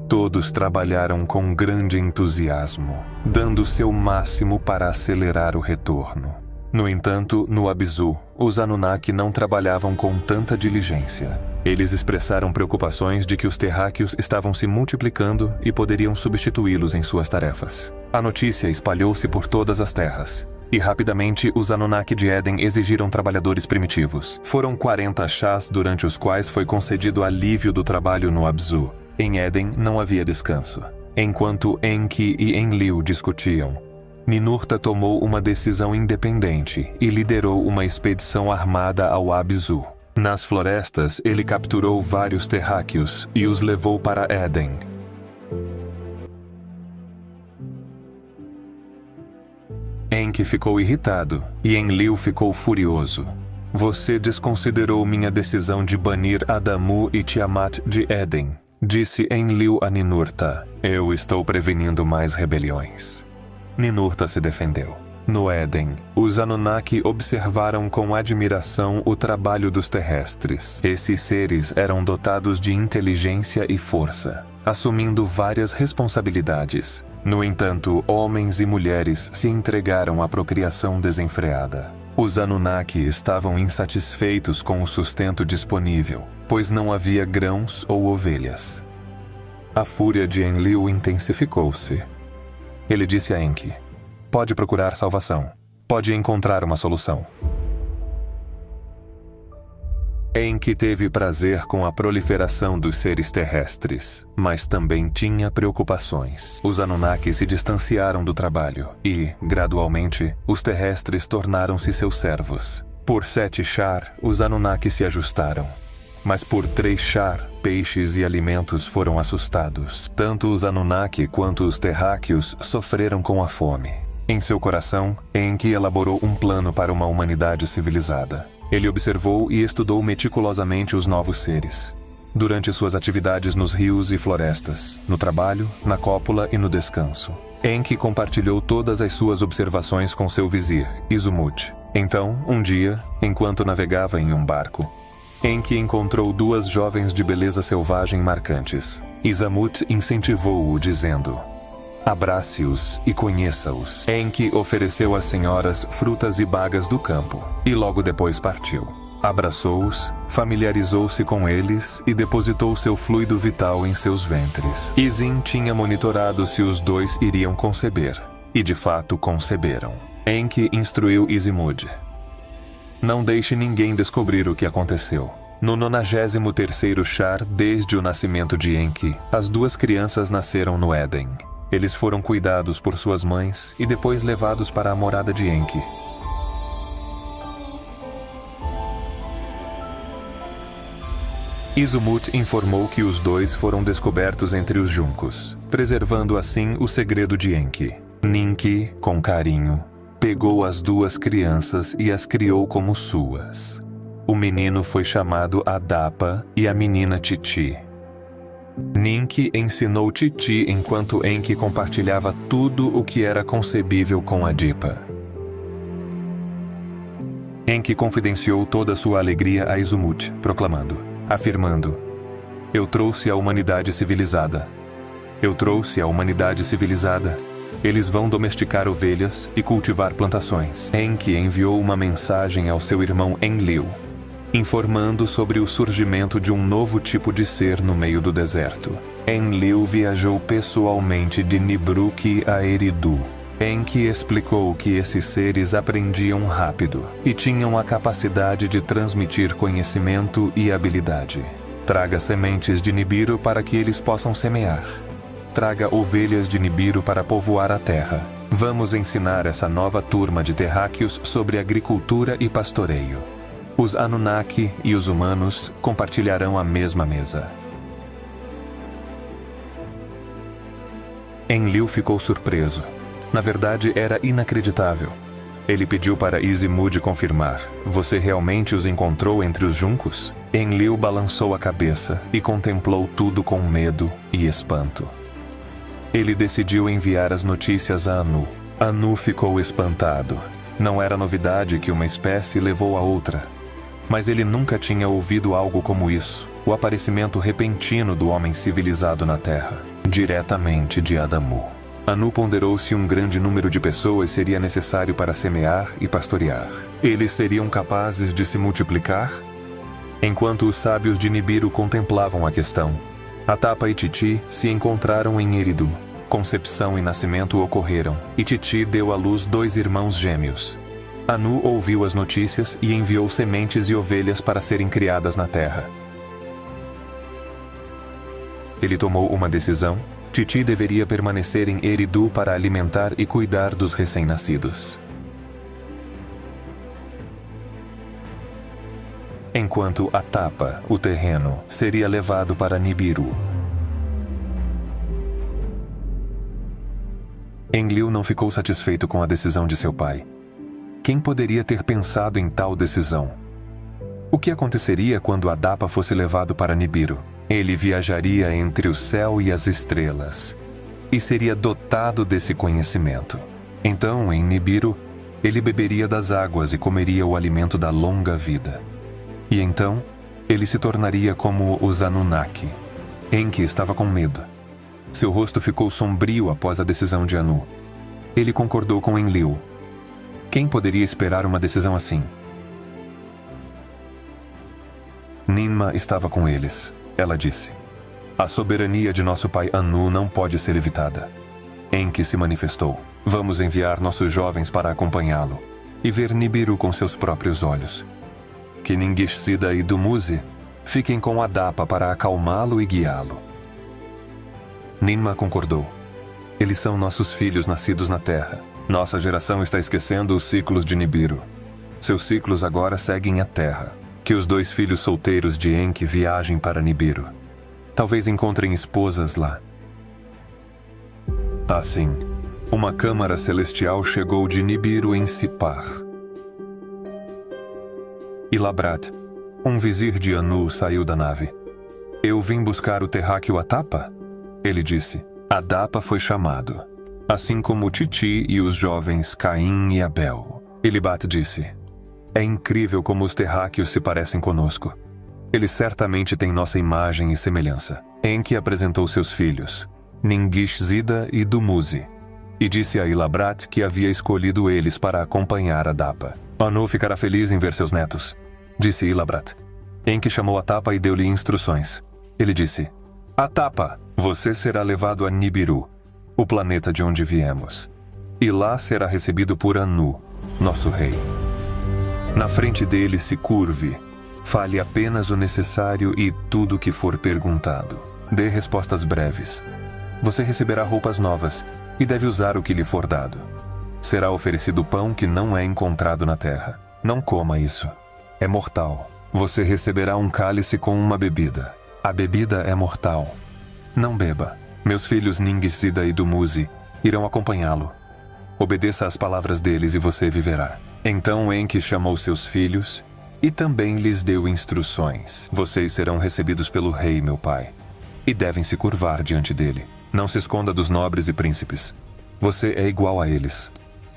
Speaker 1: Todos trabalharam com grande entusiasmo, dando seu máximo para acelerar o retorno. No entanto, no Abzu, os Anunnaki não trabalhavam com tanta diligência. Eles expressaram preocupações de que os terráqueos estavam se multiplicando e poderiam substituí-los em suas tarefas. A notícia espalhou-se por todas as terras. E rapidamente, os Anunnaki de Éden exigiram trabalhadores primitivos. Foram 40 chás durante os quais foi concedido alívio do trabalho no Abzu. Em Éden não havia descanso. Enquanto Enki e Enlil discutiam, Ninurta tomou uma decisão independente e liderou uma expedição armada ao Abzu. Nas florestas, ele capturou vários terráqueos e os levou para Éden. Enki ficou irritado e Enlil ficou furioso. Você desconsiderou minha decisão de banir Adamu e Tiamat de Éden, disse Enlil a Ninurta. Eu estou prevenindo mais rebeliões. Ninurta se defendeu. No Éden, os Anunnaki observaram com admiração o trabalho dos terrestres. Esses seres eram dotados de inteligência e força, assumindo várias responsabilidades. No entanto, homens e mulheres se entregaram à procriação desenfreada. Os Anunnaki estavam insatisfeitos com o sustento disponível, pois não havia grãos ou ovelhas. A fúria de Enlil intensificou-se. Ele disse a Enki: pode procurar salvação. Pode encontrar uma solução. Enki teve prazer com a proliferação dos seres terrestres, mas também tinha preocupações. Os Anunnaki se distanciaram do trabalho e, gradualmente, os terrestres tornaram-se seus servos. Por 7 Shar, os Anunnaki se ajustaram. Mas por 3 Shar, peixes e alimentos foram assustados. Tanto os Anunnaki quanto os terráqueos sofreram com a fome. Em seu coração, Enki elaborou um plano para uma humanidade civilizada. Ele observou e estudou meticulosamente os novos seres. Durante suas atividades nos rios e florestas, no trabalho, na cópula e no descanso, Enki compartilhou todas as suas observações com seu vizir, Izumut. Então, um dia, enquanto navegava em um barco, Enki encontrou 2 jovens de beleza selvagem marcantes. Izumut incentivou-o, dizendo: abrace-os e conheça-os. Enki ofereceu às senhoras frutas e bagas do campo, e logo depois partiu. Abraçou-os, familiarizou-se com eles e depositou seu fluido vital em seus ventres. Izin tinha monitorado se os dois iriam conceber, e de fato conceberam. Enki instruiu Izimud: não deixe ninguém descobrir o que aconteceu. No 93º Shar, desde o nascimento de Enki, as duas crianças nasceram no Éden. Eles foram cuidados por suas mães e depois levados para a morada de Enki. Izumut informou que os dois foram descobertos entre os juncos, preservando assim o segredo de Enki. Ninki, com carinho, pegou as duas crianças e as criou como suas. O menino foi chamado Adapa e a menina Titi. Ninki ensinou Titi enquanto Enki compartilhava tudo o que era concebível com Adipa. Enki confidenciou toda sua alegria a Izumut, afirmando: eu trouxe a humanidade civilizada. Eu trouxe a humanidade civilizada. Eles vão domesticar ovelhas e cultivar plantações. Enki enviou uma mensagem ao seu irmão Enlil, informando sobre o surgimento de um novo tipo de ser no meio do deserto. Enlil viajou pessoalmente de Nibruki a Eridu. Enki explicou que esses seres aprendiam rápido e tinham a capacidade de transmitir conhecimento e habilidade. Traga sementes de Nibiru para que eles possam semear. Traga ovelhas de Nibiru para povoar a terra. Vamos ensinar essa nova turma de terráqueos sobre agricultura e pastoreio. Os Anunnaki e os humanos compartilharão a mesma mesa. Enlil ficou surpreso. Na verdade, era inacreditável. Ele pediu para Izimud confirmar: você realmente os encontrou entre os juncos? Enlil balançou a cabeça e contemplou tudo com medo e espanto. Ele decidiu enviar as notícias a Anu. Anu ficou espantado. Não era novidade que uma espécie levou a outra. Mas ele nunca tinha ouvido algo como isso: o aparecimento repentino do homem civilizado na Terra, diretamente de Adamu. Anu ponderou se um grande número de pessoas seria necessário para semear e pastorear. Eles seriam capazes de se multiplicar? Enquanto os sábios de Nibiru contemplavam a questão, Atapa e Titi se encontraram em Eridu. Concepção e nascimento ocorreram, e Titi deu à luz 2 irmãos gêmeos. Anu ouviu as notícias e enviou sementes e ovelhas para serem criadas na terra. Ele tomou uma decisão. Titi deveria permanecer em Eridu para alimentar e cuidar dos recém-nascidos. Enquanto Atapa, o terreno, seria levado para Nibiru. Enlil não ficou satisfeito com a decisão de seu pai. Quem poderia ter pensado em tal decisão? O que aconteceria quando Adapa fosse levado para Nibiru? Ele viajaria entre o céu e as estrelas, e seria dotado desse conhecimento. Então, em Nibiru, ele beberia das águas e comeria o alimento da longa vida. E então, ele se tornaria como os Anunnaki. Enki estava com medo. Seu rosto ficou sombrio após a decisão de Anu. Ele concordou com Enlil. Quem poderia esperar uma decisão assim? Ninma estava com eles. Ela disse: a soberania de nosso pai Anu não pode ser evitada. Enki se manifestou. Vamos enviar nossos jovens para acompanhá-lo e ver Nibiru com seus próprios olhos. Que Ningishzida e Dumuzi fiquem com Adapa para acalmá-lo e guiá-lo. Ninma concordou. Eles são nossos filhos nascidos na Terra. Nossa geração está esquecendo os ciclos de Nibiru. Seus ciclos agora seguem a Terra. Que os 2 filhos solteiros de Enki viajem para Nibiru. Talvez encontrem esposas lá. Assim, uma câmara celestial chegou de Nibiru em Sipar. Ilabrat, um vizir de Anu, saiu da nave. Eu vim buscar o terráqueo Atapa? Ele disse. Adapa foi chamado, assim como Titi e os jovens Caim e Abel. Ilibat disse: é incrível como os terráqueos se parecem conosco. Eles certamente têm nossa imagem e semelhança. Enki apresentou seus filhos, Ningishzida e Dumuzi, e disse a Ilabrat que havia escolhido eles para acompanhar Adapa. Anu ficará feliz em ver seus netos. disse Ilabrat. Enki chamou Atapa e deu-lhe instruções. Ele disse: Atapa, você será levado a Nibiru, o planeta de onde viemos. E lá será recebido por Anu, nosso rei. Na frente dele se curve, fale apenas o necessário e tudo o que for perguntado. Dê respostas breves. Você receberá roupas novas e deve usar o que lhe for dado. Será oferecido pão que não é encontrado na terra. Não coma isso. É mortal. Você receberá um cálice com uma bebida. A bebida é mortal. Não beba. Meus filhos Ningishzida e Dumuzi irão acompanhá-lo. Obedeça às palavras deles e você viverá. Então Enki chamou seus filhos e também lhes deu instruções. Vocês serão recebidos pelo rei, meu pai, e devem se curvar diante dele. Não se esconda dos nobres e príncipes. Você é igual a eles.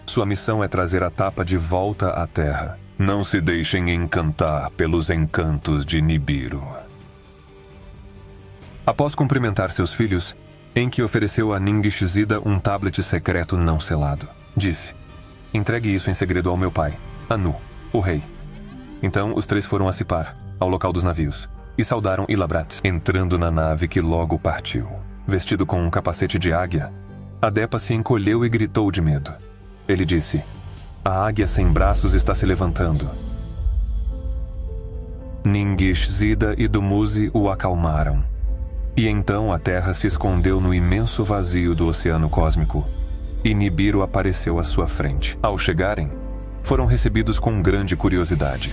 Speaker 1: Sua missão é trazer Atapa de volta à terra. Não se deixem encantar pelos encantos de Nibiru. Após cumprimentar seus filhos, Enki ofereceu a Ningishzida um tablet secreto não selado. Disse: entregue isso em segredo ao meu pai, Anu, o rei. Então os três foram a Sipar, ao local dos navios, e saudaram Ilabrat, entrando na nave que logo partiu. Vestido com um capacete de águia, Adepa se encolheu e gritou de medo. Ele disse: a águia sem braços está se levantando. Ningishzida e Dumuzi o acalmaram. E então a Terra se escondeu no imenso vazio do oceano cósmico, e Nibiru apareceu à sua frente. Ao chegarem, foram recebidos com grande curiosidade.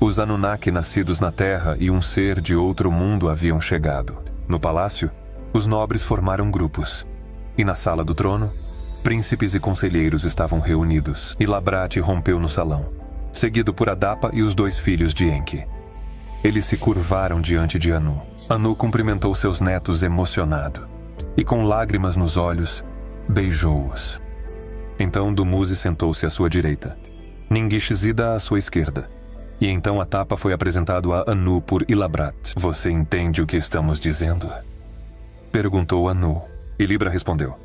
Speaker 1: Os Anunnaki nascidos na Terra e um ser de outro mundo haviam chegado. No palácio, os nobres formaram grupos, e na sala do trono, príncipes e conselheiros estavam reunidos. Ilabrat rompeu no salão, seguido por Adapa e os dois filhos de Enki. Eles se curvaram diante de Anu. Anu cumprimentou seus netos emocionado, e com lágrimas nos olhos, beijou-os. Então Dumuzi sentou-se à sua direita, Ningishzida à sua esquerda, e então Atapa foi apresentado a Anu por Ilabrat. Você entende o que estamos dizendo? Perguntou Anu, e Libra respondeu: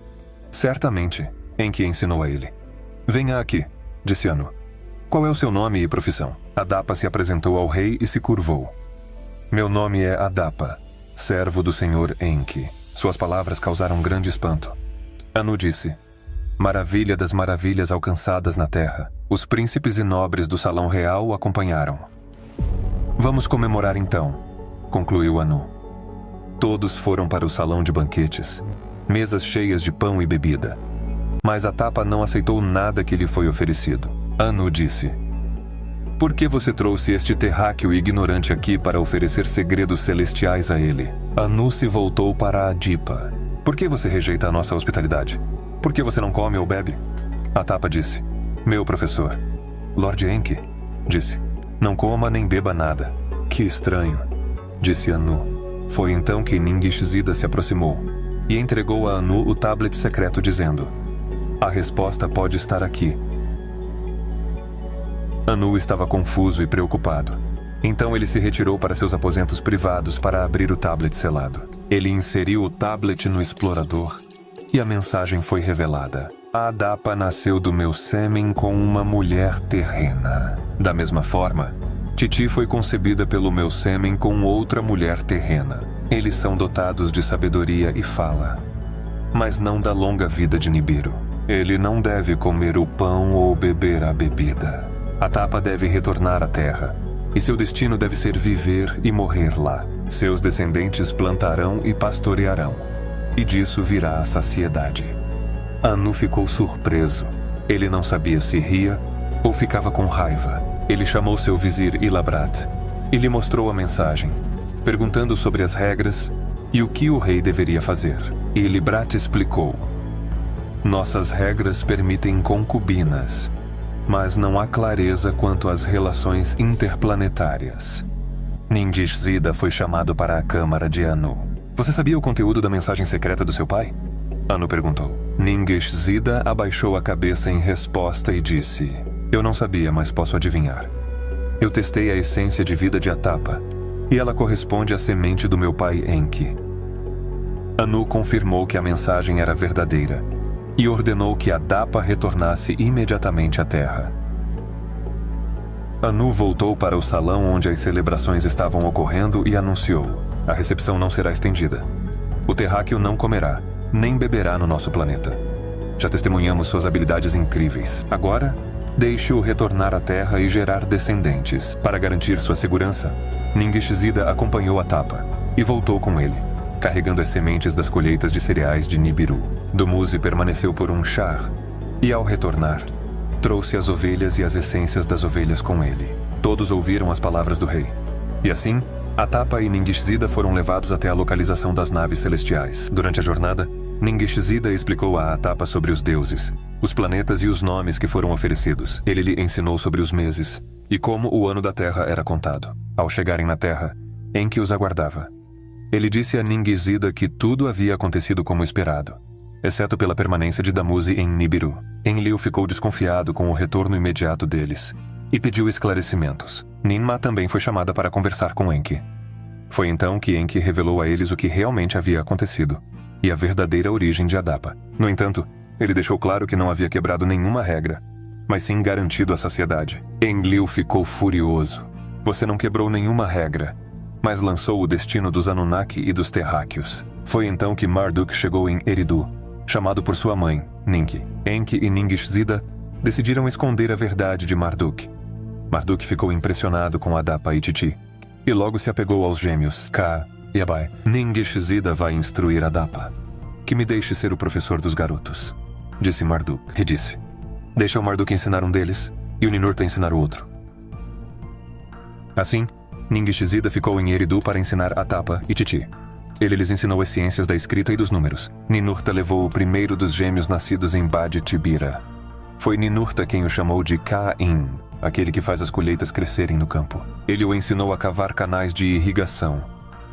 Speaker 1: certamente, Enki ensinou a ele. Venha aqui, disse Anu. Qual é o seu nome e profissão? Adapa se apresentou ao rei e se curvou. Meu nome é Adapa, servo do senhor Enki. Suas palavras causaram grande espanto. Anu disse: maravilha das maravilhas alcançadas na terra. Os príncipes e nobres do salão real o acompanharam. Vamos comemorar então, concluiu Anu. Todos foram para o salão de banquetes, mesas cheias de pão e bebida. Mas Atapa não aceitou nada que lhe foi oferecido. Anu disse: por que você trouxe este terráqueo ignorante aqui para oferecer segredos celestiais a ele? Anu se voltou para Adipa. Por que você rejeita a nossa hospitalidade? Por que você não come ou bebe? Atapa disse: meu professor, Lord Enki, disse, não coma nem beba nada. Que estranho, disse Anu. Foi então que Ningishzida se aproximou e entregou a Anu o tablet secreto dizendo: a resposta pode estar aqui. Anu estava confuso e preocupado. Então ele se retirou para seus aposentos privados para abrir o tablet selado. Ele inseriu o tablet no explorador e a mensagem foi revelada. A Adapa nasceu do meu sêmen com uma mulher terrena. Da mesma forma, Titi foi concebida pelo meu sêmen com outra mulher terrena. Eles são dotados de sabedoria e fala, mas não da longa vida de Nibiru. Ele não deve comer o pão ou beber a bebida. Atapa deve retornar à terra, e seu destino deve ser viver e morrer lá. Seus descendentes plantarão e pastorearão, e disso virá a saciedade. Anu ficou surpreso. Ele não sabia se ria ou ficava com raiva. Ele chamou seu vizir Ilabrat e lhe mostrou a mensagem, perguntando sobre as regras e o que o rei deveria fazer. Ilabrat explicou: nossas regras permitem concubinas, mas não há clareza quanto às relações interplanetárias. Ningishzida foi chamado para a câmara de Anu. Você sabia o conteúdo da mensagem secreta do seu pai? Anu perguntou. Ningishzida abaixou a cabeça em resposta e disse: eu não sabia, mas posso adivinhar. Eu testei a essência de vida de Atapa, e ela corresponde à semente do meu pai Enki. Anu confirmou que a mensagem era verdadeira e ordenou que Adapa retornasse imediatamente à Terra. Anu voltou para o salão onde as celebrações estavam ocorrendo e anunciou: a recepção não será estendida. O terráqueo não comerá, nem beberá no nosso planeta. Já testemunhamos suas habilidades incríveis. Agora, deixe-o retornar à Terra e gerar descendentes. Para garantir sua segurança, Ningishzida acompanhou a Tapa e voltou com ele, carregando as sementes das colheitas de cereais de Nibiru. Dumuzi permaneceu por um char e, ao retornar, trouxe as ovelhas e as essências das ovelhas com ele. Todos ouviram as palavras do rei. E assim, a Tapa e Ningishzida foram levados até a localização das naves celestiais. Durante a jornada, Ningishzida explicou a Tapa sobre os deuses, os planetas e os nomes que foram oferecidos. Ele lhe ensinou sobre os meses e como o ano da Terra era contado. Ao chegarem na Terra, Enki os aguardava. Ele disse a Ningishzida que tudo havia acontecido como esperado, exceto pela permanência de Dumuzi em Nibiru. Enlil ficou desconfiado com o retorno imediato deles e pediu esclarecimentos. Ninmah também foi chamada para conversar com Enki. Foi então que Enki revelou a eles o que realmente havia acontecido e a verdadeira origem de Adapa. No entanto, ele deixou claro que não havia quebrado nenhuma regra, mas sim garantido a saciedade. Enlil ficou furioso. Você não quebrou nenhuma regra, mas lançou o destino dos Anunnaki e dos Terráqueos. Foi então que Marduk chegou em Eridu, chamado por sua mãe, Ninki. Enki e Ningishzida decidiram esconder a verdade de Marduk. Marduk ficou impressionado com Adapa e Titi, e logo se apegou aos gêmeos, Ka e Abai. Ningishzida vai instruir Adapa. Que me deixe ser o professor dos garotos, disse Marduk. E disse: deixa o Marduk ensinar um deles, e o Ninurta ensinar o outro. Assim, Ningishzida ficou em Eridu para ensinar Adapa e Titi. Ele lhes ensinou as ciências da escrita e dos números. Ninurta levou o primeiro dos gêmeos nascidos em Bad Tibira. Foi Ninurta quem o chamou de Ka-in, aquele que faz as colheitas crescerem no campo. Ele o ensinou a cavar canais de irrigação,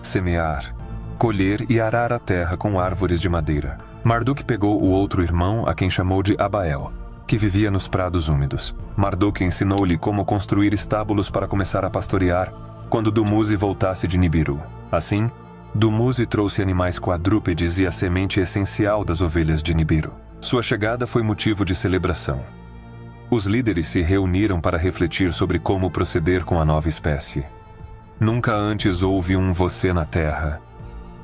Speaker 1: semear, colher e arar a terra com árvores de madeira. Marduk pegou o outro irmão, a quem chamou de Abael, que vivia nos prados úmidos. Marduk ensinou-lhe como construir estábulos para começar a pastorear quando Dumuzi voltasse de Nibiru. Assim, Dumuzi trouxe animais quadrúpedes e a semente essencial das ovelhas de Nibiru. Sua chegada foi motivo de celebração. Os líderes se reuniram para refletir sobre como proceder com a nova espécie. Nunca antes houve um você na terra.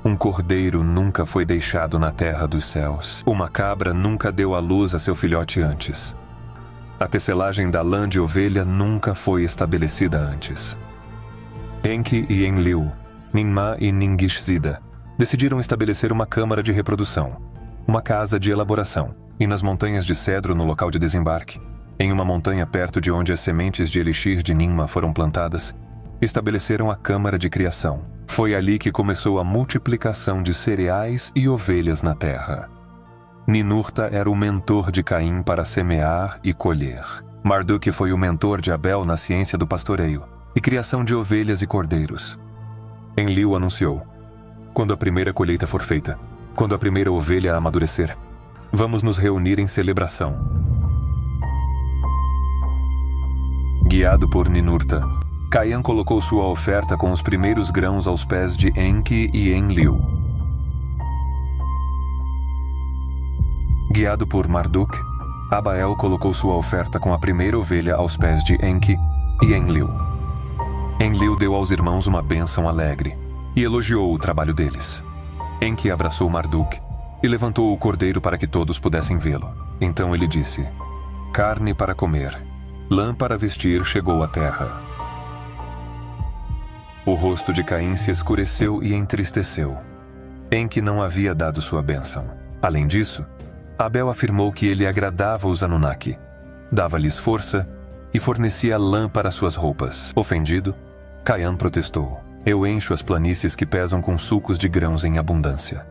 Speaker 1: Um cordeiro nunca foi deixado na terra dos céus. Uma cabra nunca deu à luz a seu filhote antes. A tecelagem da lã de ovelha nunca foi estabelecida antes. Enki e Enlil, Ninmah e Ningishzida decidiram estabelecer uma câmara de reprodução, uma casa de elaboração, e nas montanhas de cedro no local de desembarque, em uma montanha perto de onde as sementes de elixir de Ninmah foram plantadas, estabeleceram a câmara de criação. Foi ali que começou a multiplicação de cereais e ovelhas na terra. Ninurta era o mentor de Caim para semear e colher. Marduk foi o mentor de Abel na ciência do pastoreio e criação de ovelhas e cordeiros. Enlil anunciou: quando a primeira colheita for feita, quando a primeira ovelha amadurecer, vamos nos reunir em celebração. Guiado por Ninurta, Caim colocou sua oferta com os primeiros grãos aos pés de Enki e Enlil. Guiado por Marduk, Abael colocou sua oferta com a primeira ovelha aos pés de Enki e Enlil. Enlil deu aos irmãos uma bênção alegre e elogiou o trabalho deles. Enki abraçou Marduk e levantou o cordeiro para que todos pudessem vê-lo. Então ele disse: carne para comer, lã para vestir chegou à terra. O rosto de Caim se escureceu e entristeceu. Enki não havia dado sua bênção. Além disso, Abel afirmou que ele agradava os Anunnaki, dava-lhes força e fornecia lã para suas roupas. Ofendido, Caim protestou: eu encho as planícies que pesam com sucos de grãos em abundância.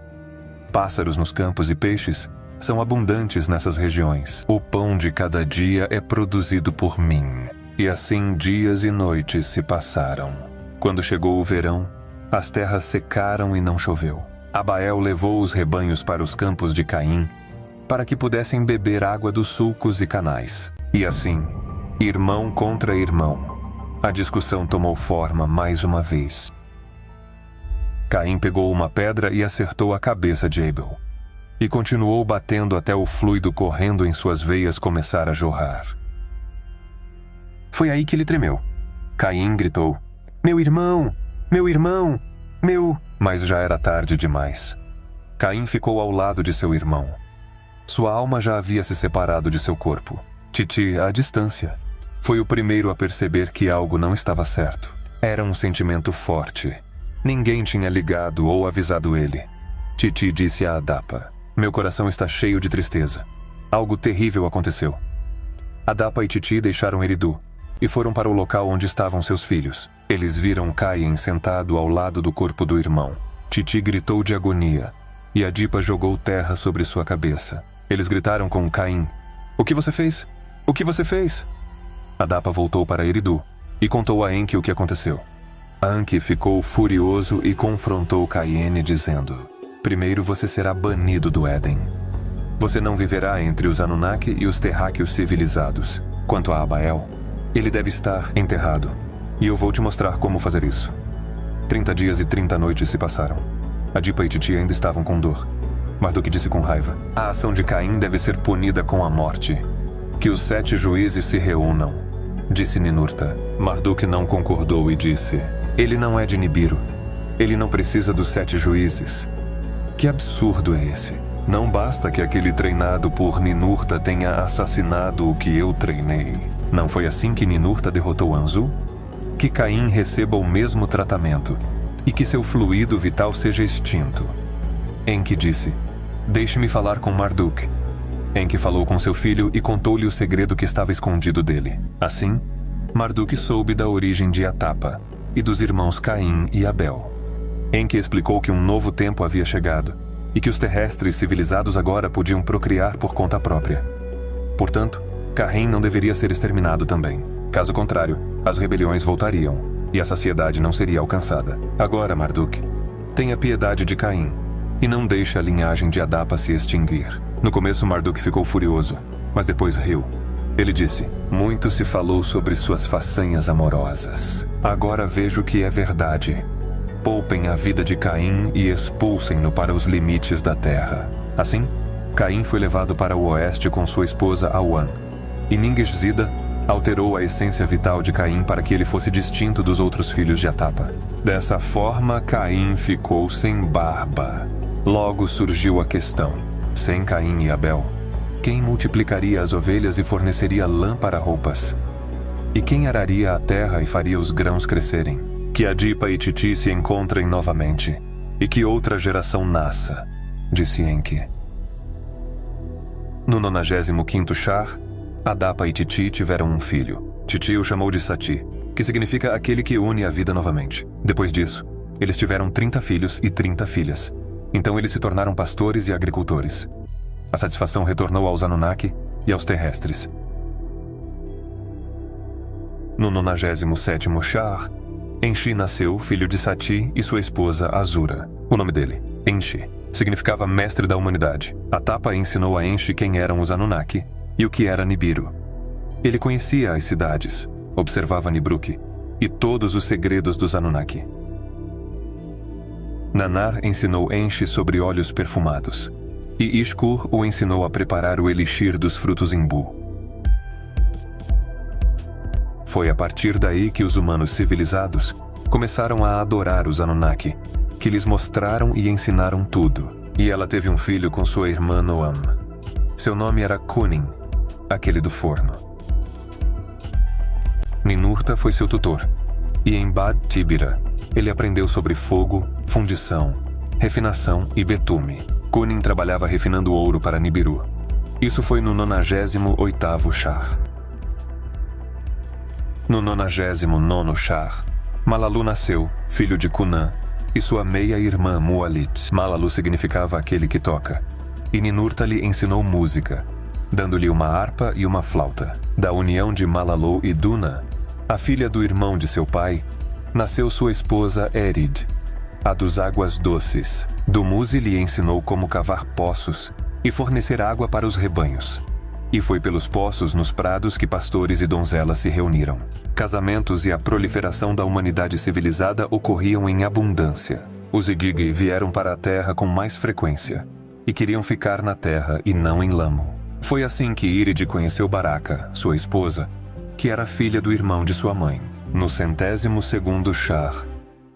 Speaker 1: Pássaros nos campos e peixes são abundantes nessas regiões. O pão de cada dia é produzido por mim. E assim dias e noites se passaram. Quando chegou o verão, as terras secaram e não choveu. Abael levou os rebanhos para os campos de Caim, para que pudessem beber água dos sulcos e canais. E assim, irmão contra irmão, a discussão tomou forma mais uma vez. Caim pegou uma pedra e acertou a cabeça de Abel, e continuou batendo até o fluido correndo em suas veias começar a jorrar. Foi aí que ele tremeu. Caim gritou: "Meu irmão! Meu irmão! Meu..." Mas já era tarde demais. Caim ficou ao lado de seu irmão. Sua alma já havia se separado de seu corpo. Titi, à distância, foi o primeiro a perceber que algo não estava certo. Era um sentimento forte. Ninguém tinha ligado ou avisado ele. Titi disse a Adapa: "Meu coração está cheio de tristeza. Algo terrível aconteceu." Adapa e Titi deixaram Eridu e foram para o local onde estavam seus filhos. Eles viram Caim sentado ao lado do corpo do irmão. Titi gritou de agonia e Adipa jogou terra sobre sua cabeça. Eles gritaram com Caim: "O que você fez? O que você fez?" Adapa voltou para Eridu e contou a Enki o que aconteceu. Anki ficou furioso e confrontou Caine, dizendo: "Primeiro você será banido do Éden. Você não viverá entre os Anunnaki e os terráqueos civilizados. Quanto a Abael, ele deve estar enterrado. E eu vou te mostrar como fazer isso." 30 dias e 30 noites se passaram. Adipa e Titi ainda estavam com dor. Marduk disse com raiva: "A ação de Caim deve ser punida com a morte. Que os 7 juízes se reúnam." Disse Ninurta. Marduk não concordou e disse: "Ele não é de Nibiru. Ele não precisa dos 7 juízes." Que absurdo é esse? Não basta que aquele treinado por Ninurta tenha assassinado o que eu treinei. Não foi assim que Ninurta derrotou Anzu? Que Caim receba o mesmo tratamento e que seu fluido vital seja extinto. Enki disse: "Deixe-me falar com Marduk." Enki falou com seu filho e contou-lhe o segredo que estava escondido dele. Assim, Marduk soube da origem de Atapa e dos irmãos Caim e Abel. Enki explicou que um novo tempo havia chegado e que os terrestres civilizados agora podiam procriar por conta própria. Portanto, Caim não deveria ser exterminado também. Caso contrário, as rebeliões voltariam e a saciedade não seria alcançada. Agora, Marduk, tenha piedade de Caim e não deixe a linhagem de Adapa se extinguir. No começo, Marduk ficou furioso, mas depois riu. Ele disse: "Muito se falou sobre suas façanhas amorosas. Agora vejo que é verdade. Poupem a vida de Caim e expulsem-no para os limites da terra." Assim, Caim foi levado para o oeste com sua esposa Awan, e Ningishzida alterou a essência vital de Caim para que ele fosse distinto dos outros filhos de Atapa. Dessa forma, Caim ficou sem barba. Logo surgiu a questão: sem Caim e Abel, quem multiplicaria as ovelhas e forneceria lã para roupas? E quem araria a terra e faria os grãos crescerem? Que Adipa e Titi se encontrem novamente, e que outra geração nasça, disse Enki. No 95º Shar, Adapa e Titi tiveram um filho. Titi o chamou de Sati, que significa aquele que une a vida novamente. Depois disso, eles tiveram 30 filhos e 30 filhas. Então eles se tornaram pastores e agricultores. A satisfação retornou aos Anunnaki e aos terrestres. No 97º Shar, Enshi nasceu, filho de Sati e sua esposa Azura. O nome dele, Enshi, significava mestre da humanidade. Atapa ensinou a Enshi quem eram os Anunnaki e o que era Nibiru. Ele conhecia as cidades, observava Nibruk e todos os segredos dos Anunnaki. Nanar ensinou Enshi sobre óleos perfumados, e Ishkur o ensinou a preparar o elixir dos frutos imbu. Foi a partir daí que os humanos civilizados começaram a adorar os Anunnaki, que lhes mostraram e ensinaram tudo. E ela teve um filho com sua irmã Noam. Seu nome era Kunin, aquele do forno. Ninurta foi seu tutor, e em Bad Tibira ele aprendeu sobre fogo, fundição, refinação e betume. Kunin trabalhava refinando ouro para Nibiru. Isso foi no 98º Shar. No 99º Shar, Malalu nasceu, filho de Cunan, e sua meia-irmã Mualit. Malalu significava aquele que toca, e Ninurta lhe ensinou música, dando-lhe uma harpa e uma flauta. Da união de Malalu e Duna, a filha do irmão de seu pai, nasceu sua esposa Erid, a dos águas doces. Dumuzi lhe ensinou como cavar poços e fornecer água para os rebanhos. E foi pelos poços nos prados que pastores e donzelas se reuniram. Casamentos e a proliferação da humanidade civilizada ocorriam em abundância. Os Igigi vieram para a terra com mais frequência e queriam ficar na terra e não em Lamo. Foi assim que Irid conheceu Baraka, sua esposa, que era filha do irmão de sua mãe. No 102º Shah,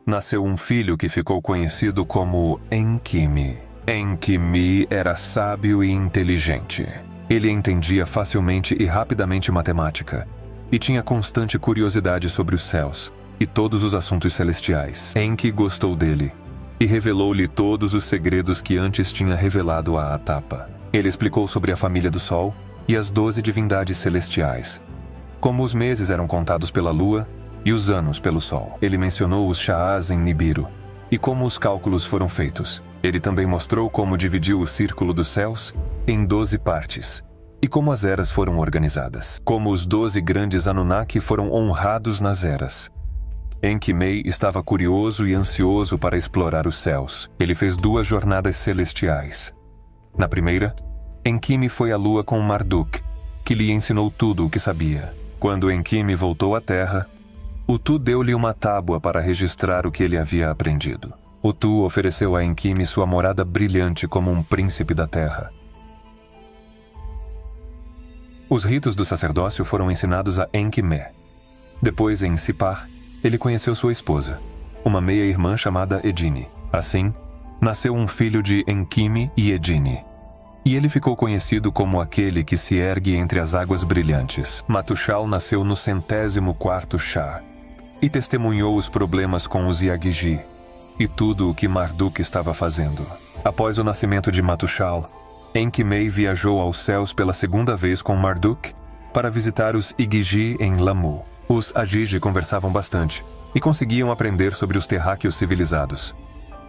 Speaker 1: nasceu um filho que ficou conhecido como Enkimi. Enkimi era sábio e inteligente. Ele entendia facilmente e rapidamente matemática e tinha constante curiosidade sobre os céus e todos os assuntos celestiais. Enki gostou dele e revelou-lhe todos os segredos que antes tinha revelado a Atapa. Ele explicou sobre a família do Sol e as 12 divindades celestiais, como os meses eram contados pela Lua e os anos pelo Sol. Ele mencionou os Shahs em Nibiru e como os cálculos foram feitos. Ele também mostrou como dividiu o círculo dos céus em 12 partes e como as eras foram organizadas. Como os 12 grandes Anunnaki foram honrados nas eras. Enkimei estava curioso e ansioso para explorar os céus. Ele fez 2 jornadas celestiais. Na primeira, Enkimi foi à Lua com Marduk, que lhe ensinou tudo o que sabia. Quando Enkimi voltou à Terra, Utu deu-lhe uma tábua para registrar o que ele havia aprendido. Utu ofereceu a Enkimi sua morada brilhante como um príncipe da Terra. Os ritos do sacerdócio foram ensinados a Enkime. Depois, em Sipar, ele conheceu sua esposa, uma meia-irmã chamada Edine. Assim, nasceu um filho de Enkimi e Edine. E ele ficou conhecido como aquele que se ergue entre as águas brilhantes. Matushal nasceu no 104º Shah e testemunhou os problemas com os Yagiji e tudo o que Marduk estava fazendo. Após o nascimento de Matushal, Enkimei viajou aos céus pela 2ª vez com Marduk para visitar os Igiji em Lamu. Os Agigi conversavam bastante e conseguiam aprender sobre os terráqueos civilizados.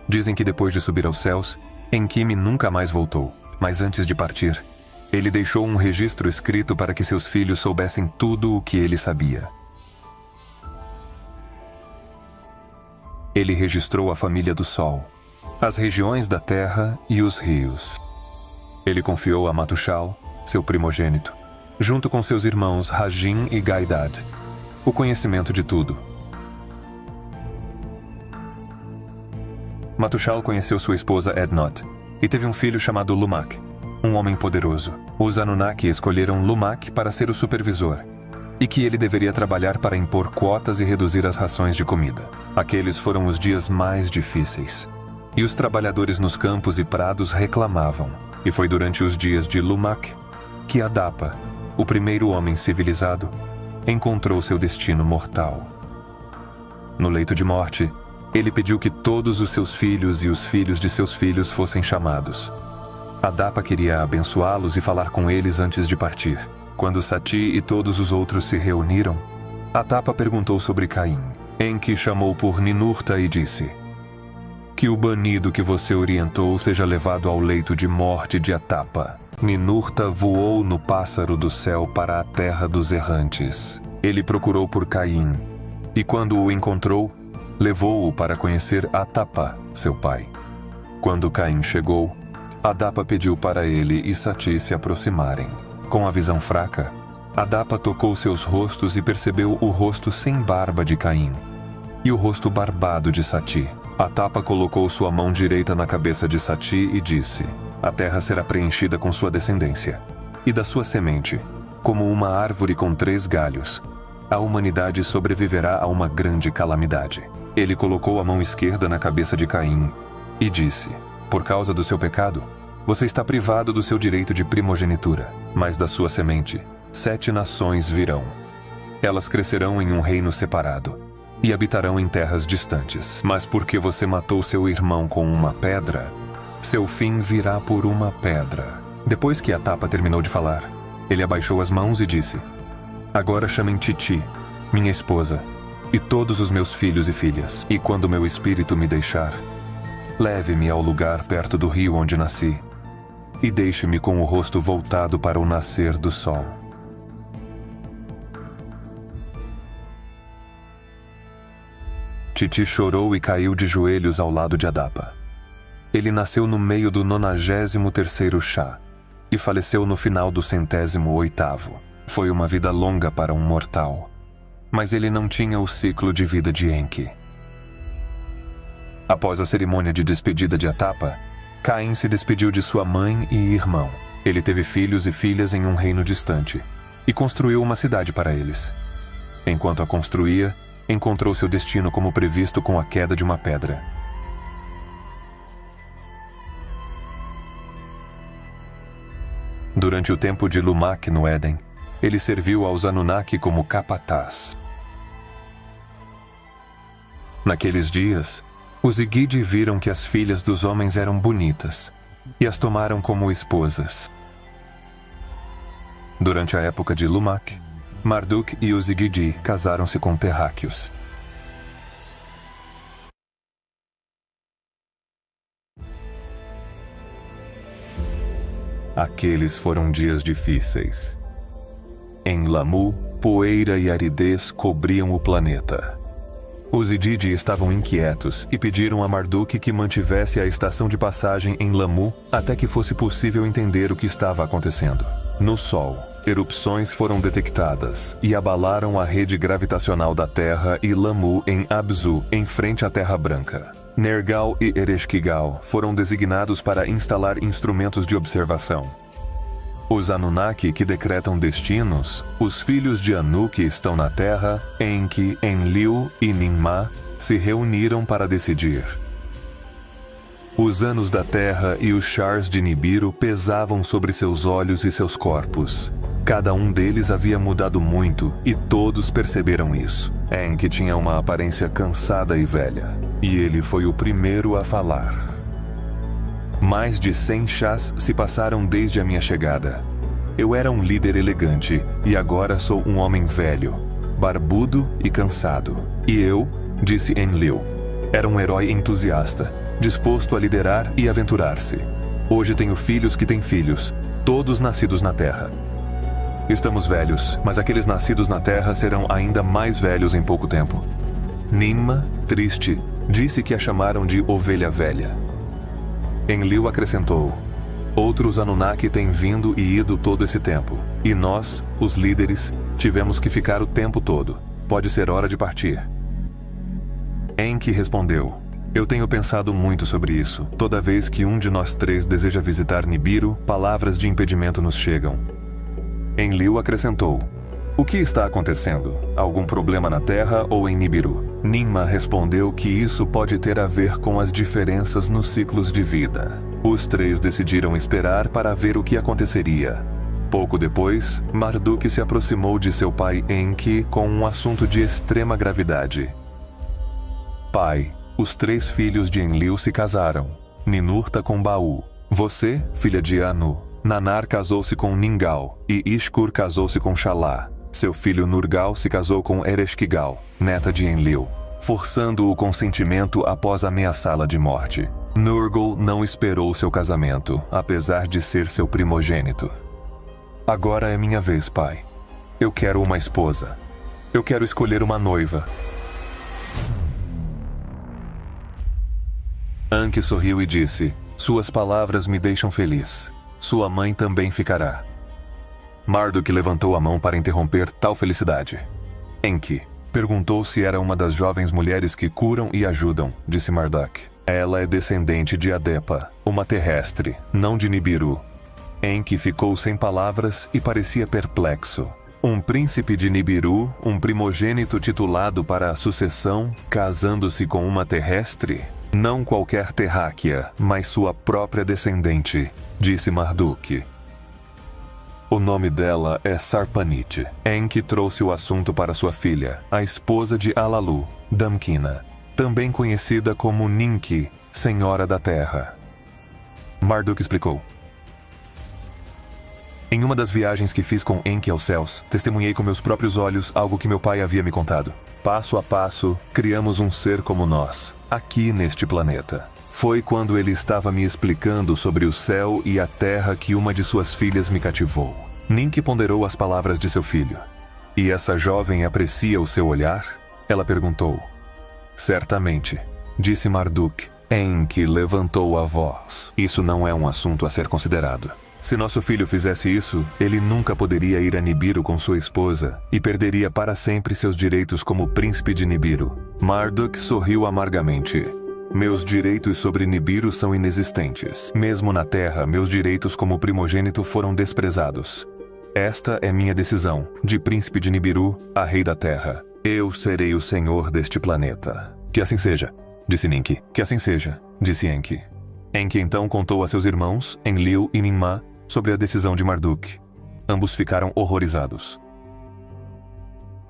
Speaker 1: Dizem que depois de subir aos céus, Enkimi nunca mais voltou. Mas antes de partir, ele deixou um registro escrito para que seus filhos soubessem tudo o que ele sabia. Ele registrou a família do Sol, as regiões da terra e os rios. Ele confiou a Matushal, seu primogênito, junto com seus irmãos Rajin e Gaidad, o conhecimento de tudo. Matushal conheceu sua esposa Ednot e teve um filho chamado Lumak, um homem poderoso. Os Anunnaki escolheram Lumak para ser o supervisor e que ele deveria trabalhar para impor quotas e reduzir as rações de comida. Aqueles foram os dias mais difíceis e os trabalhadores nos campos e prados reclamavam. E foi durante os dias de Lumak que Adapa, o primeiro homem civilizado, encontrou seu destino mortal. No leito de morte, ele pediu que todos os seus filhos e os filhos de seus filhos fossem chamados. Adapa queria abençoá-los e falar com eles antes de partir. Quando Sati e todos os outros se reuniram, Adapa perguntou sobre Caim. Enki chamou por Ninurta e disse: "Que o banido que você orientou seja levado ao leito de morte de Atapa." Ninurta voou no pássaro do céu para a terra dos errantes. Ele procurou por Caim, e quando o encontrou, levou-o para conhecer Atapa, seu pai. Quando Caim chegou, Adapa pediu para ele e Sati se aproximarem. Com a visão fraca, Adapa tocou seus rostos e percebeu o rosto sem barba de Caim e o rosto barbado de Sati. Adapa colocou sua mão direita na cabeça de Sati e disse: "A terra será preenchida com sua descendência, e da sua semente, como uma árvore com 3 galhos, a humanidade sobreviverá a uma grande calamidade." Ele colocou a mão esquerda na cabeça de Caim e disse: "Por causa do seu pecado, você está privado do seu direito de primogenitura, mas da sua semente, 7 nações virão. Elas crescerão em um reino separado e habitarão em terras distantes. Mas porque você matou seu irmão com uma pedra, seu fim virá por uma pedra." Depois que Atapa terminou de falar, ele abaixou as mãos e disse: "Agora chamem Titi, minha esposa, e todos os meus filhos e filhas, e quando meu espírito me deixar, leve-me ao lugar perto do rio onde nasci, e deixe-me com o rosto voltado para o nascer do sol." Titi chorou e caiu de joelhos ao lado de Adapa. Ele nasceu no meio do 93º Shah e faleceu no final do 108º. Foi uma vida longa para um mortal, mas ele não tinha o ciclo de vida de Enki. Após a cerimônia de despedida de Atapa, Caim se despediu de sua mãe e irmão. Ele teve filhos e filhas em um reino distante e construiu uma cidade para eles. Enquanto a construía, encontrou seu destino como previsto com a queda de uma pedra. Durante o tempo de Lumak no Éden, ele serviu aos Anunnaki como capataz. Naqueles dias, os Igidi viram que as filhas dos homens eram bonitas e as tomaram como esposas. Durante a época de Lumak, Marduk e os Igidi casaram-se com terráqueos. Aqueles foram dias difíceis. Em Lamu, poeira e aridez cobriam o planeta. Os Igidi estavam inquietos e pediram a Marduk que mantivesse a estação de passagem em Lamu até que fosse possível entender o que estava acontecendo. No Sol, erupções foram detectadas e abalaram a rede gravitacional da Terra e Lamu em Abzu, em frente à Terra Branca. Nergal e Ereshkigal foram designados para instalar instrumentos de observação. Os Anunnaki que decretam destinos, os filhos de Anu que estão na Terra, Enki, Enlil e Ninmah, se reuniram para decidir. Os anos da Terra e os Shars de Nibiru pesavam sobre seus olhos e seus corpos. Cada um deles havia mudado muito e todos perceberam isso. Enki tinha uma aparência cansada e velha, e ele foi o primeiro a falar. Mais de 100 chás se passaram desde a minha chegada. Eu era um líder elegante e agora sou um homem velho, barbudo e cansado. E eu, disse Enlil, era um herói entusiasta, disposto a liderar e aventurar-se. Hoje tenho filhos que têm filhos, todos nascidos na Terra. Estamos velhos, mas aqueles nascidos na Terra serão ainda mais velhos em pouco tempo. Ninmah, triste, disse que a chamaram de ovelha velha. Enlil acrescentou, outros Anunnaki têm vindo e ido todo esse tempo, e nós, os líderes, tivemos que ficar o tempo todo. Pode ser hora de partir. Enki respondeu, eu tenho pensado muito sobre isso. Toda vez que um de nós três deseja visitar Nibiru, palavras de impedimento nos chegam. Enlil acrescentou, o que está acontecendo? Algum problema na Terra ou em Nibiru? Ninmah respondeu que isso pode ter a ver com as diferenças nos ciclos de vida. Os três decidiram esperar para ver o que aconteceria. Pouco depois, Marduk se aproximou de seu pai Enki com um assunto de extrema gravidade. Pai, os 3 filhos de Enlil se casaram. Ninurta com Baú. Você, filha de Anu. Nanar casou-se com Ningal e Ishkur casou-se com Shalá. Seu filho Nurgal se casou com Ereshkigal, neta de Enlil, forçando o consentimento após ameaçá-la de morte. Nurgal não esperou seu casamento, apesar de ser seu primogênito. Agora é minha vez, pai. Eu quero uma esposa. Eu quero escolher uma noiva. Anki sorriu e disse, suas palavras me deixam feliz. Sua mãe também ficará. Marduk levantou a mão para interromper tal felicidade. Enki perguntou se era uma das jovens mulheres que curam e ajudam, disse Marduk. Ela é descendente de Adepa, uma terrestre, não de Nibiru. Enki ficou sem palavras e parecia perplexo. Um príncipe de Nibiru, um primogênito titulado para a sucessão, casando-se com uma terrestre? Não qualquer terráquea, mas sua própria descendente, disse Marduk. O nome dela é Sarpanit. Enki trouxe o assunto para sua filha, a esposa de Alalu, Damkina, também conhecida como Ninki, Senhora da Terra. Marduk explicou. Em uma das viagens que fiz com Enki aos céus, testemunhei com meus próprios olhos algo que meu pai havia me contado. Passo a passo, criamos um ser como nós, aqui neste planeta. Foi quando ele estava me explicando sobre o céu e a terra que uma de suas filhas me cativou. Ninki ponderou as palavras de seu filho. E essa jovem aprecia o seu olhar? Ela perguntou. Certamente, disse Marduk. Enki levantou a voz. Isso não é um assunto a ser considerado. Se nosso filho fizesse isso, ele nunca poderia ir a Nibiru com sua esposa e perderia para sempre seus direitos como príncipe de Nibiru. Marduk sorriu amargamente. Meus direitos sobre Nibiru são inexistentes. Mesmo na Terra, meus direitos como primogênito foram desprezados. Esta é minha decisão, de príncipe de Nibiru a rei da terra. Eu serei o senhor deste planeta. Que assim seja, disse Ninki. Que assim seja, disse Enki. Enki então contou a seus irmãos, Enlil e Ninmah, sobre a decisão de Marduk. Ambos ficaram horrorizados.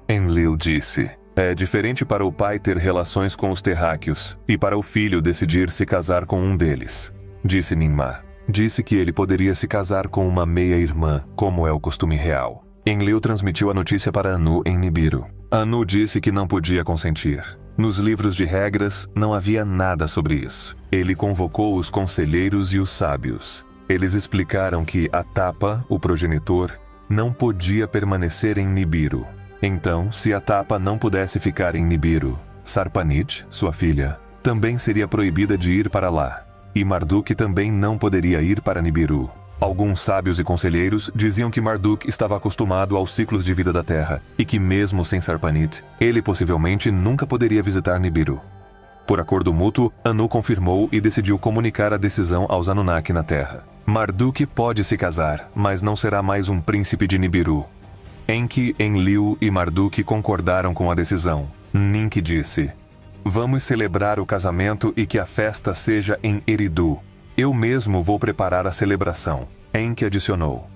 Speaker 1: Enlil disse: é diferente para o pai ter relações com os terráqueos e para o filho decidir se casar com um deles. Disse Ninmah. Disse que ele poderia se casar com uma meia-irmã, como é o costume real. Enlil transmitiu a notícia para Anu em Nibiru. Anu disse que não podia consentir. Nos livros de regras não havia nada sobre isso. Ele convocou os conselheiros e os sábios. Eles explicaram que Atapa, o progenitor, não podia permanecer em Nibiru. Então, se Atapa não pudesse ficar em Nibiru, Sarpanit, sua filha, também seria proibida de ir para lá. E Marduk também não poderia ir para Nibiru. Alguns sábios e conselheiros diziam que Marduk estava acostumado aos ciclos de vida da Terra e que mesmo sem Sarpanit, ele possivelmente nunca poderia visitar Nibiru. Por acordo mútuo, Anu confirmou e decidiu comunicar a decisão aos Anunnaki na Terra. Marduk pode se casar, mas não será mais um príncipe de Nibiru. Enki, Enlil e Marduk concordaram com a decisão. Ninki disse: vamos celebrar o casamento e que a festa seja em Eridu. Eu mesmo vou preparar a celebração. Enki adicionou: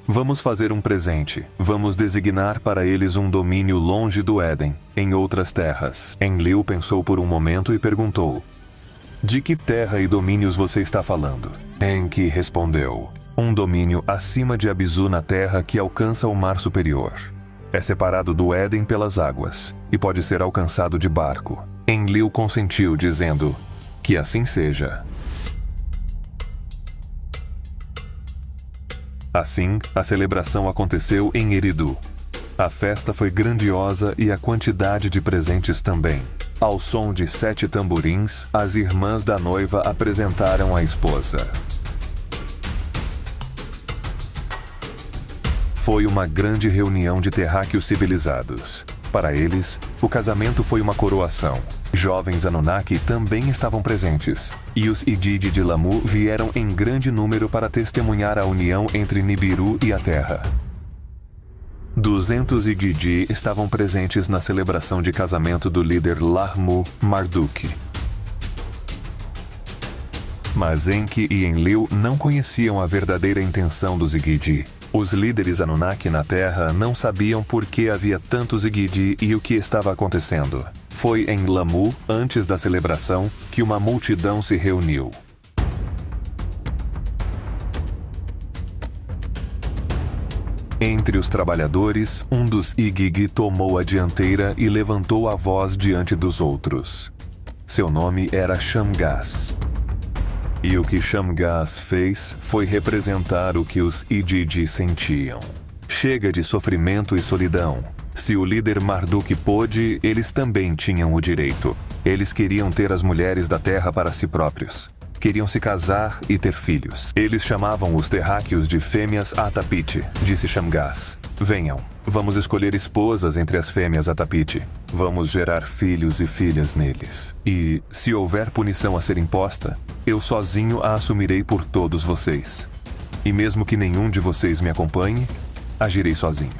Speaker 1: vamos fazer um presente. Vamos designar para eles um domínio longe do Éden, em outras terras. Enlil pensou por um momento e perguntou: de que terra e domínios você está falando? Enki respondeu: um domínio acima de Abisu na terra que alcança o mar superior. É separado do Éden pelas águas e pode ser alcançado de barco. Enlil consentiu, dizendo: que assim seja. Assim, a celebração aconteceu em Eridu. A festa foi grandiosa e a quantidade de presentes também. Ao som de 7 tamborins, as irmãs da noiva apresentaram a esposa. Foi uma grande reunião de terráqueos civilizados. Para eles, o casamento foi uma coroação. Jovens Anunnaki também estavam presentes, e os Igigi de Lamu vieram em grande número para testemunhar a união entre Nibiru e a Terra. 200 Igigi estavam presentes na celebração de casamento do líder Lahmu Marduk. Mas Enki e Enlil não conheciam a verdadeira intenção dos Igigi. Os líderes Anunnaki na Terra não sabiam por que havia tantos Igigi e o que estava acontecendo. Foi em Lamu, antes da celebração, que uma multidão se reuniu. Entre os trabalhadores, um dos Igigi tomou a dianteira e levantou a voz diante dos outros. Seu nome era Shamgas. E o que Shamgas fez foi representar o que os Igigi sentiam. Chega de sofrimento e solidão. Se o líder Marduk pôde, eles também tinham o direito. Eles queriam ter as mulheres da terra para si próprios. Queriam se casar e ter filhos. Eles chamavam os terráqueos de fêmeas Atapite, disse Shamgas. Venham, vamos escolher esposas entre as fêmeas Atapite. Vamos gerar filhos e filhas neles. E, se houver punição a ser imposta, eu sozinho a assumirei por todos vocês. E mesmo que nenhum de vocês me acompanhe, agirei sozinho.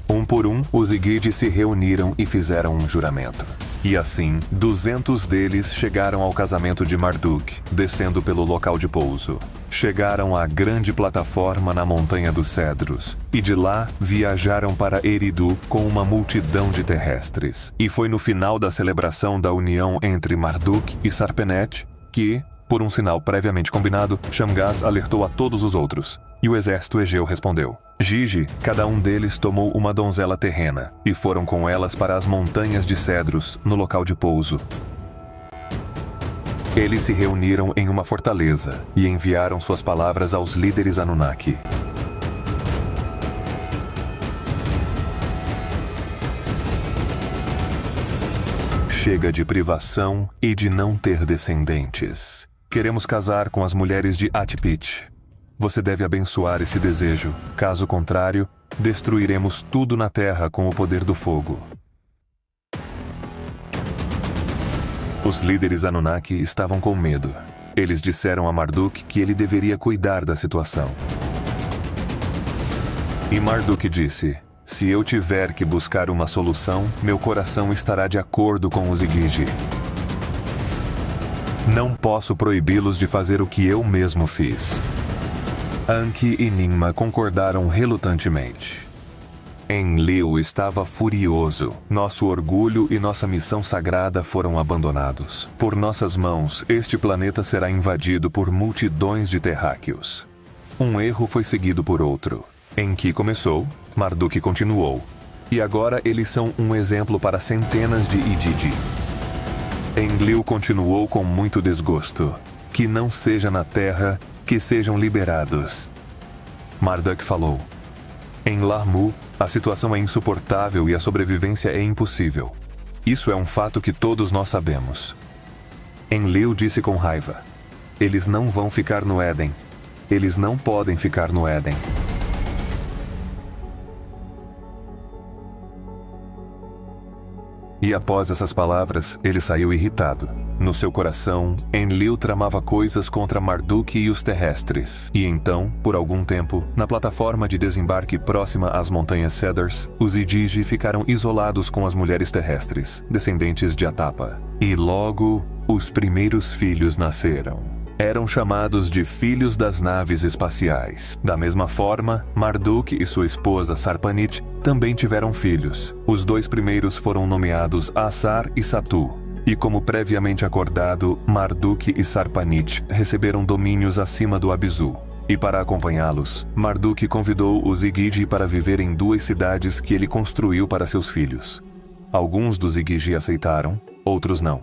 Speaker 1: Um por um, os Igigi se reuniram e fizeram um juramento. E assim, 200 deles chegaram ao casamento de Marduk, descendo pelo local de pouso. Chegaram à grande plataforma na Montanha dos Cedros, e de lá viajaram para Eridu com uma multidão de terrestres. E foi no final da celebração da união entre Marduk e Sarpenet que, por um sinal previamente combinado, Shamgas alertou a todos os outros. E o exército egeu respondeu. Gigi, cada um deles tomou uma donzela terrena, e foram com elas para as montanhas de cedros, no local de pouso. Eles se reuniram em uma fortaleza, e enviaram suas palavras aos líderes Anunnaki. Chega de privação e de não ter descendentes. Queremos casar com as mulheres de Atipit. Você deve abençoar esse desejo. Caso contrário, destruiremos tudo na terra com o poder do fogo. Os líderes Anunnaki estavam com medo. Eles disseram a Marduk que ele deveria cuidar da situação. E Marduk disse: se eu tiver que buscar uma solução, meu coração estará de acordo com os Igigi. Não posso proibi-los de fazer o que eu mesmo fiz. Anki e Ninmah concordaram relutantemente. Enlil estava furioso. Nosso orgulho e nossa missão sagrada foram abandonados. Por nossas mãos, este planeta será invadido por multidões de terráqueos. Um erro foi seguido por outro. Enki começou, Marduk continuou. E agora eles são um exemplo para centenas de Igigi. Enlil continuou com muito desgosto. Que não seja na Terra, que sejam liberados. Marduk falou: em Lahmu, a situação é insuportável e a sobrevivência é impossível. Isso é um fato que todos nós sabemos. Enlil disse com raiva: eles não vão ficar no Éden. Eles não podem ficar no Éden. E após essas palavras, ele saiu irritado. No seu coração, Enlil tramava coisas contra Marduk e os terrestres. E então, por algum tempo, na plataforma de desembarque próxima às montanhas Cedars, os Igigi ficaram isolados com as mulheres terrestres, descendentes de Atapa. E logo, os primeiros filhos nasceram. Eram chamados de filhos das naves espaciais. Da mesma forma, Marduk e sua esposa Sarpanit também tiveram filhos. Os dois primeiros foram nomeados Assar e Satu. E como previamente acordado, Marduk e Sarpanit receberam domínios acima do Abzu. E para acompanhá-los, Marduk convidou os Igigi para viver em 2 cidades que ele construiu para seus filhos. Alguns dos Igigi aceitaram, outros não.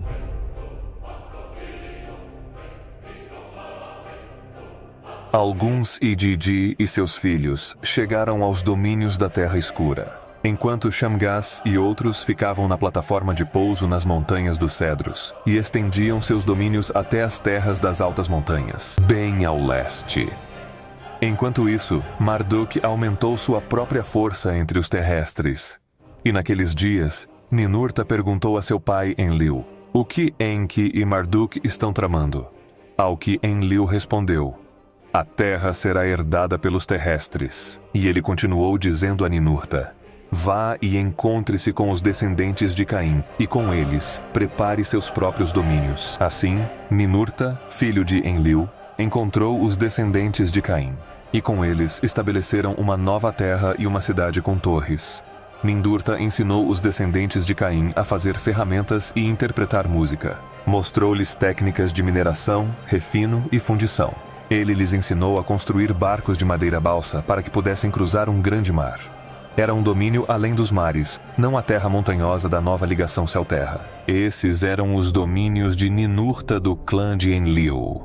Speaker 1: Alguns Igigi e seus filhos chegaram aos domínios da Terra Escura, enquanto Shamgas e outros ficavam na plataforma de pouso nas montanhas dos Cedros e estendiam seus domínios até as terras das altas montanhas, bem ao leste. Enquanto isso, Marduk aumentou sua própria força entre os terrestres. E naqueles dias, Ninurta perguntou a seu pai Enlil: o que Enki e Marduk estão tramando? Ao que Enlil respondeu: a terra será herdada pelos terrestres. E ele continuou dizendo a Ninurta: vá e encontre-se com os descendentes de Caim, e com eles, prepare seus próprios domínios. Assim, Ninurta, filho de Enlil, encontrou os descendentes de Caim, e com eles estabeleceram uma nova terra e uma cidade com torres. Ninurta ensinou os descendentes de Caim a fazer ferramentas e interpretar música. Mostrou-lhes técnicas de mineração, refino e fundição. Ele lhes ensinou a construir barcos de madeira balsa para que pudessem cruzar um grande mar. Era um domínio além dos mares, não a terra montanhosa da nova ligação céu-terra. Esses eram os domínios de Ninurta do clã de Enlil.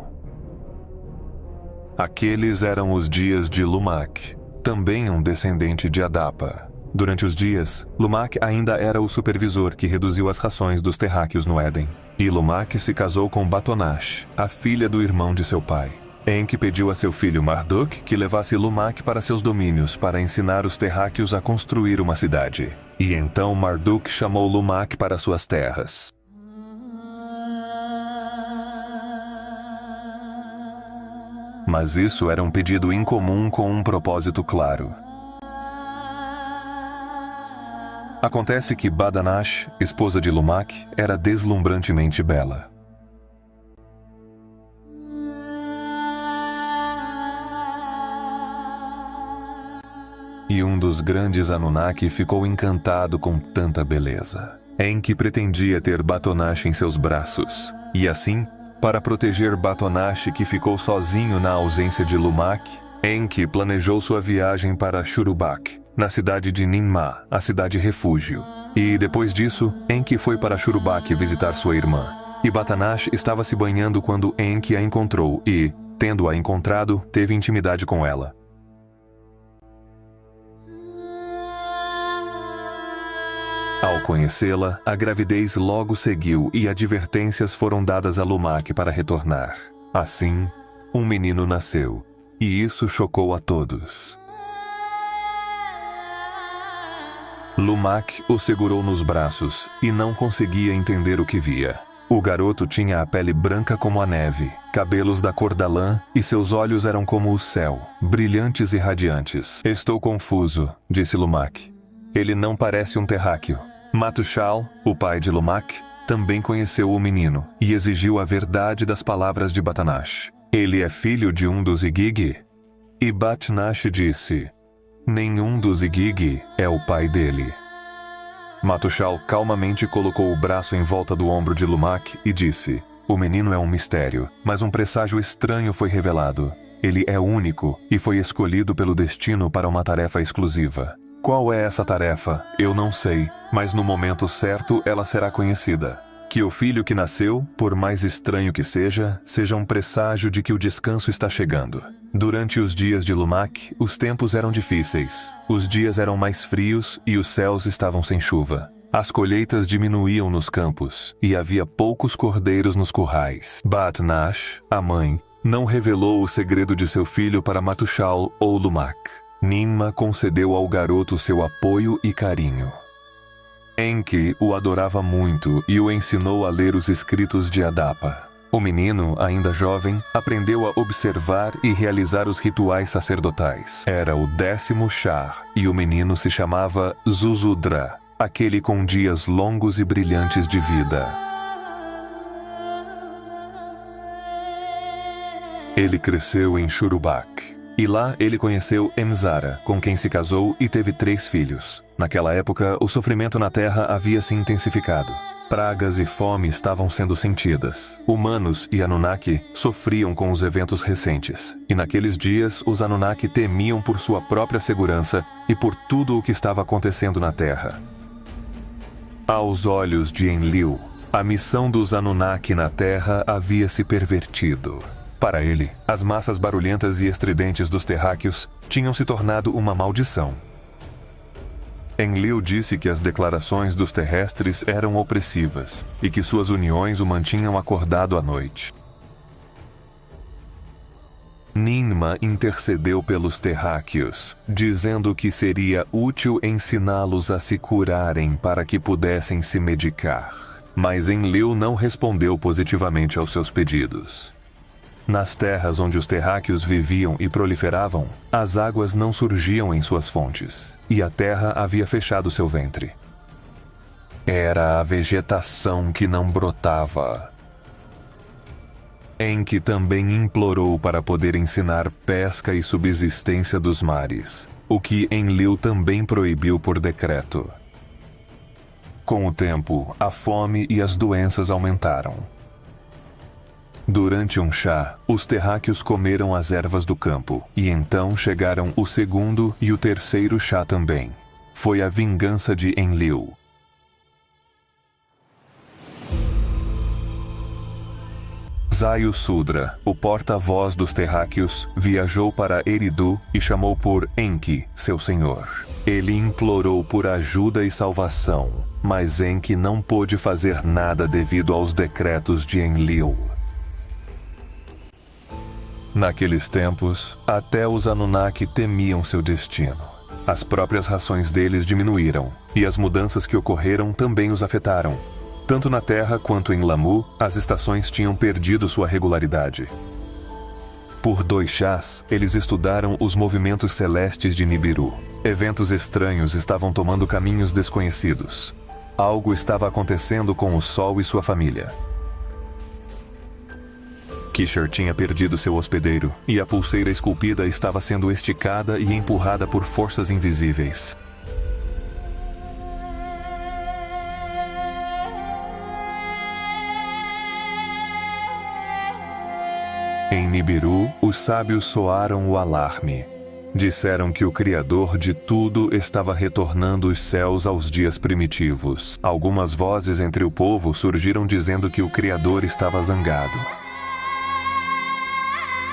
Speaker 1: Aqueles eram os dias de Lumak, também um descendente de Adapa. Durante os dias, Lumak ainda era o supervisor que reduziu as rações dos terráqueos no Éden. E Lumak se casou com Batonash, a filha do irmão de seu pai. Enki pediu a seu filho Marduk que levasse Lumak para seus domínios para ensinar os terráqueos a construir uma cidade. E então Marduk chamou Lumak para suas terras. Mas isso era um pedido incomum com um propósito claro. Acontece que Badanash, esposa de Lumak, era deslumbrantemente bela. E um dos grandes Anunnaki ficou encantado com tanta beleza. Enki pretendia ter Batonash em seus braços. E assim, para proteger Batonash, que ficou sozinho na ausência de Lumak, Enki planejou sua viagem para Shurubak, na cidade de Ninmah, a cidade refúgio. E depois disso, Enki foi para Shurubak visitar sua irmã. E Batonash estava se banhando quando Enki a encontrou e, tendo-a encontrado, teve intimidade com ela. Ao conhecê-la, a gravidez logo seguiu e advertências foram dadas a Lumak para retornar. Assim, um menino nasceu, e isso chocou a todos. Lumak o segurou nos braços e não conseguia entender o que via. O garoto tinha a pele branca como a neve, cabelos da cor da lã e seus olhos eram como o céu, brilhantes e radiantes. Estou confuso, disse Lumak. Ele não parece um terráqueo. Matushal, o pai de Lumak, também conheceu o menino e exigiu a verdade das palavras de Batanash. Ele é filho de um dos Igigi? E Batanash disse: nenhum dos Igigi é o pai dele. Matushal calmamente colocou o braço em volta do ombro de Lumak e disse: o menino é um mistério, mas um presságio estranho foi revelado. Ele é único e foi escolhido pelo destino para uma tarefa exclusiva. Qual é essa tarefa? Eu não sei, mas no momento certo ela será conhecida. Que o filho que nasceu, por mais estranho que seja um presságio de que o descanso está chegando. Durante os dias de Lumak, os tempos eram difíceis. Os dias eram mais frios e os céus estavam sem chuva. As colheitas diminuíam nos campos e havia poucos cordeiros nos currais. Batanash, a mãe, não revelou o segredo de seu filho para Matushal ou Lumak. Ninma concedeu ao garoto seu apoio e carinho. Enki o adorava muito e o ensinou a ler os escritos de Adapa. O menino, ainda jovem, aprendeu a observar e realizar os rituais sacerdotais. Era o 10º Shar e o menino se chamava Zuzudra, aquele com dias longos e brilhantes de vida. Ele cresceu em Shurubak. E lá ele conheceu Emzara, com quem se casou e teve 3 filhos. Naquela época, o sofrimento na Terra havia se intensificado. Pragas e fome estavam sendo sentidas. Humanos e Anunnaki sofriam com os eventos recentes. E naqueles dias, os Anunnaki temiam por sua própria segurança e por tudo o que estava acontecendo na Terra. Aos olhos de Enlil, a missão dos Anunnaki na Terra havia se pervertido. Para ele, as massas barulhentas e estridentes dos terráqueos tinham se tornado uma maldição. Enlil disse que as declarações dos terrestres eram opressivas e que suas uniões o mantinham acordado à noite. Ninma intercedeu pelos terráqueos, dizendo que seria útil ensiná-los a se curarem para que pudessem se medicar. Mas Enlil não respondeu positivamente aos seus pedidos. Nas terras onde os terráqueos viviam e proliferavam, as águas não surgiam em suas fontes, e a terra havia fechado seu ventre. Era a vegetação que não brotava. Enki também implorou para poder ensinar pesca e subsistência dos mares, o que Enlil também proibiu por decreto. Com o tempo, a fome e as doenças aumentaram. Durante um chá, os terráqueos comeram as ervas do campo, e então chegaram o 2º e o 3º chá também. Foi a vingança de Enlil. Zayu Sudra, o porta-voz dos terráqueos, viajou para Eridu e chamou por Enki, seu senhor. Ele implorou por ajuda e salvação, mas Enki não pôde fazer nada devido aos decretos de Enlil. Naqueles tempos, até os Anunnaki temiam seu destino. As próprias rações deles diminuíram, e as mudanças que ocorreram também os afetaram. Tanto na Terra quanto em Lamu, as estações tinham perdido sua regularidade. Por 2 chás, eles estudaram os movimentos celestes de Nibiru. Eventos estranhos estavam tomando caminhos desconhecidos. Algo estava acontecendo com o Sol e sua família. Kishar tinha perdido seu hospedeiro, e a pulseira esculpida estava sendo esticada e empurrada por forças invisíveis. Em Nibiru, os sábios soaram o alarme. Disseram que o Criador de tudo estava retornando os céus aos dias primitivos. Algumas vozes entre o povo surgiram dizendo que o Criador estava zangado.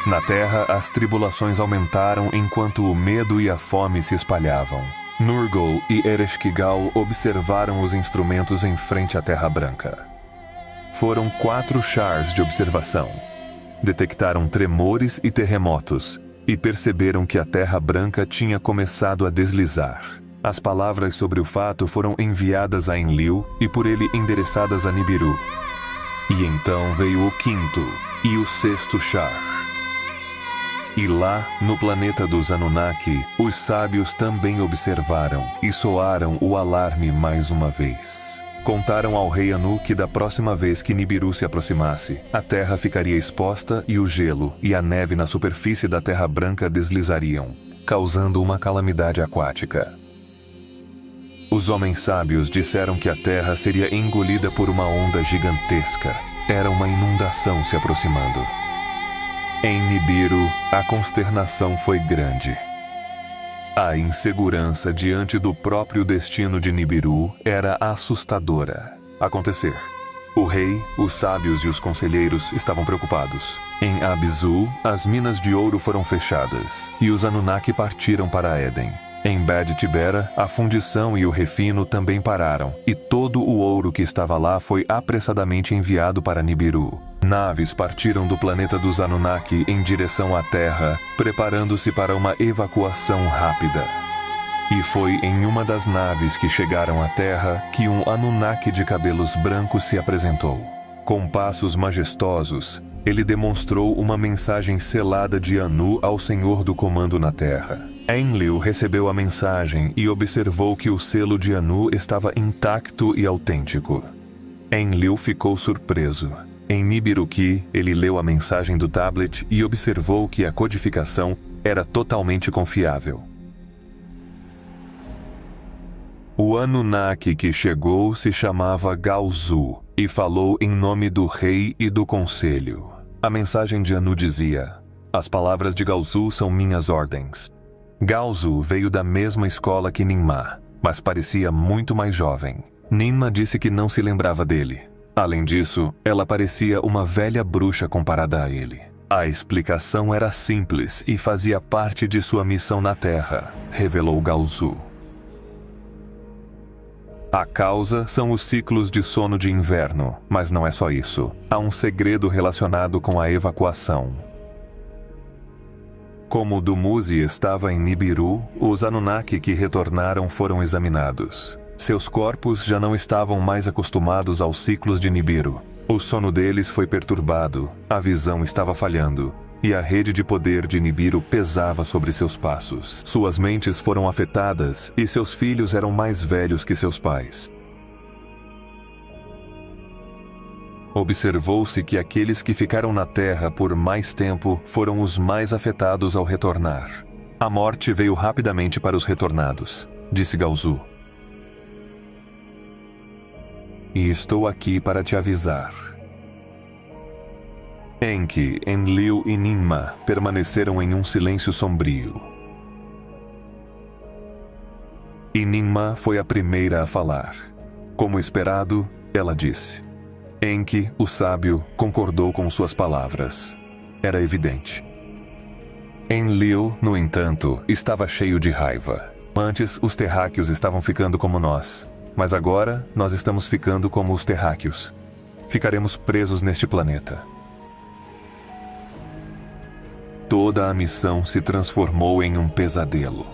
Speaker 1: Na terra, as tribulações aumentaram enquanto o medo e a fome se espalhavam. Nurgle e Ereshkigal observaram os instrumentos em frente à Terra Branca. Foram 4 chars de observação. Detectaram tremores e terremotos e perceberam que a Terra Branca tinha começado a deslizar. As palavras sobre o fato foram enviadas a Enlil e por ele endereçadas a Nibiru. E então veio o quinto e o sexto Shar. E lá, no planeta dos Anunnaki, os sábios também observaram e soaram o alarme mais uma vez. Contaram ao rei Anu que da próxima vez que Nibiru se aproximasse, a terra ficaria exposta e o gelo e a neve na superfície da Terra Branca deslizariam, causando uma calamidade aquática. Os homens sábios disseram que a terra seria engolida por uma onda gigantesca. Era uma inundação se aproximando. Em Nibiru, a consternação foi grande. A insegurança diante do próprio destino de Nibiru era assustadora. Acontecer. O rei, os sábios e os conselheiros estavam preocupados. Em Abzu, as minas de ouro foram fechadas e os Anunnaki partiram para Éden. Em Bad Tibera, a fundição e o refino também pararam, e todo o ouro que estava lá foi apressadamente enviado para Nibiru. Naves partiram do planeta dos Anunnaki em direção à Terra, preparando-se para uma evacuação rápida. E foi em uma das naves que chegaram à Terra que um Anunnaki de cabelos brancos se apresentou. Com passos majestosos, ele demonstrou uma mensagem selada de Anu ao Senhor do Comando na Terra. Enlil recebeu a mensagem e observou que o selo de Anu estava intacto e autêntico. Enlil ficou surpreso. Em Nibiru-Ki, ele leu a mensagem do tablet e observou que a codificação era totalmente confiável. O Anunnaki que chegou se chamava Galzu e falou em nome do rei e do conselho. A mensagem de Anu dizia: "As palavras de Galzu são minhas ordens." Galzu veio da mesma escola que Ninmah, mas parecia muito mais jovem. Ninmah disse que não se lembrava dele. Além disso, ela parecia uma velha bruxa comparada a ele. A explicação era simples e fazia parte de sua missão na Terra, revelou Galzu. A causa são os ciclos de sono de inverno, mas não é só isso. Há um segredo relacionado com a evacuação. Como Dumuzi estava em Nibiru, os Anunnaki que retornaram foram examinados. Seus corpos já não estavam mais acostumados aos ciclos de Nibiru. O sono deles foi perturbado, a visão estava falhando, e a rede de poder de Nibiru pesava sobre seus passos. Suas mentes foram afetadas e seus filhos eram mais velhos que seus pais. Observou-se que aqueles que ficaram na Terra por mais tempo foram os mais afetados ao retornar. A morte veio rapidamente para os retornados, disse Galzu. E estou aqui para te avisar. Enki, Enlil e Ninmah permaneceram em um silêncio sombrio. E Ninmah foi a primeira a falar. Como esperado, ela disse. Enki, o sábio, concordou com suas palavras. Era evidente. Enlil, no entanto, estava cheio de raiva. Antes, os terráqueos estavam ficando como nós. Mas agora, nós estamos ficando como os terráqueos. Ficaremos presos neste planeta. Toda a missão se transformou em um pesadelo.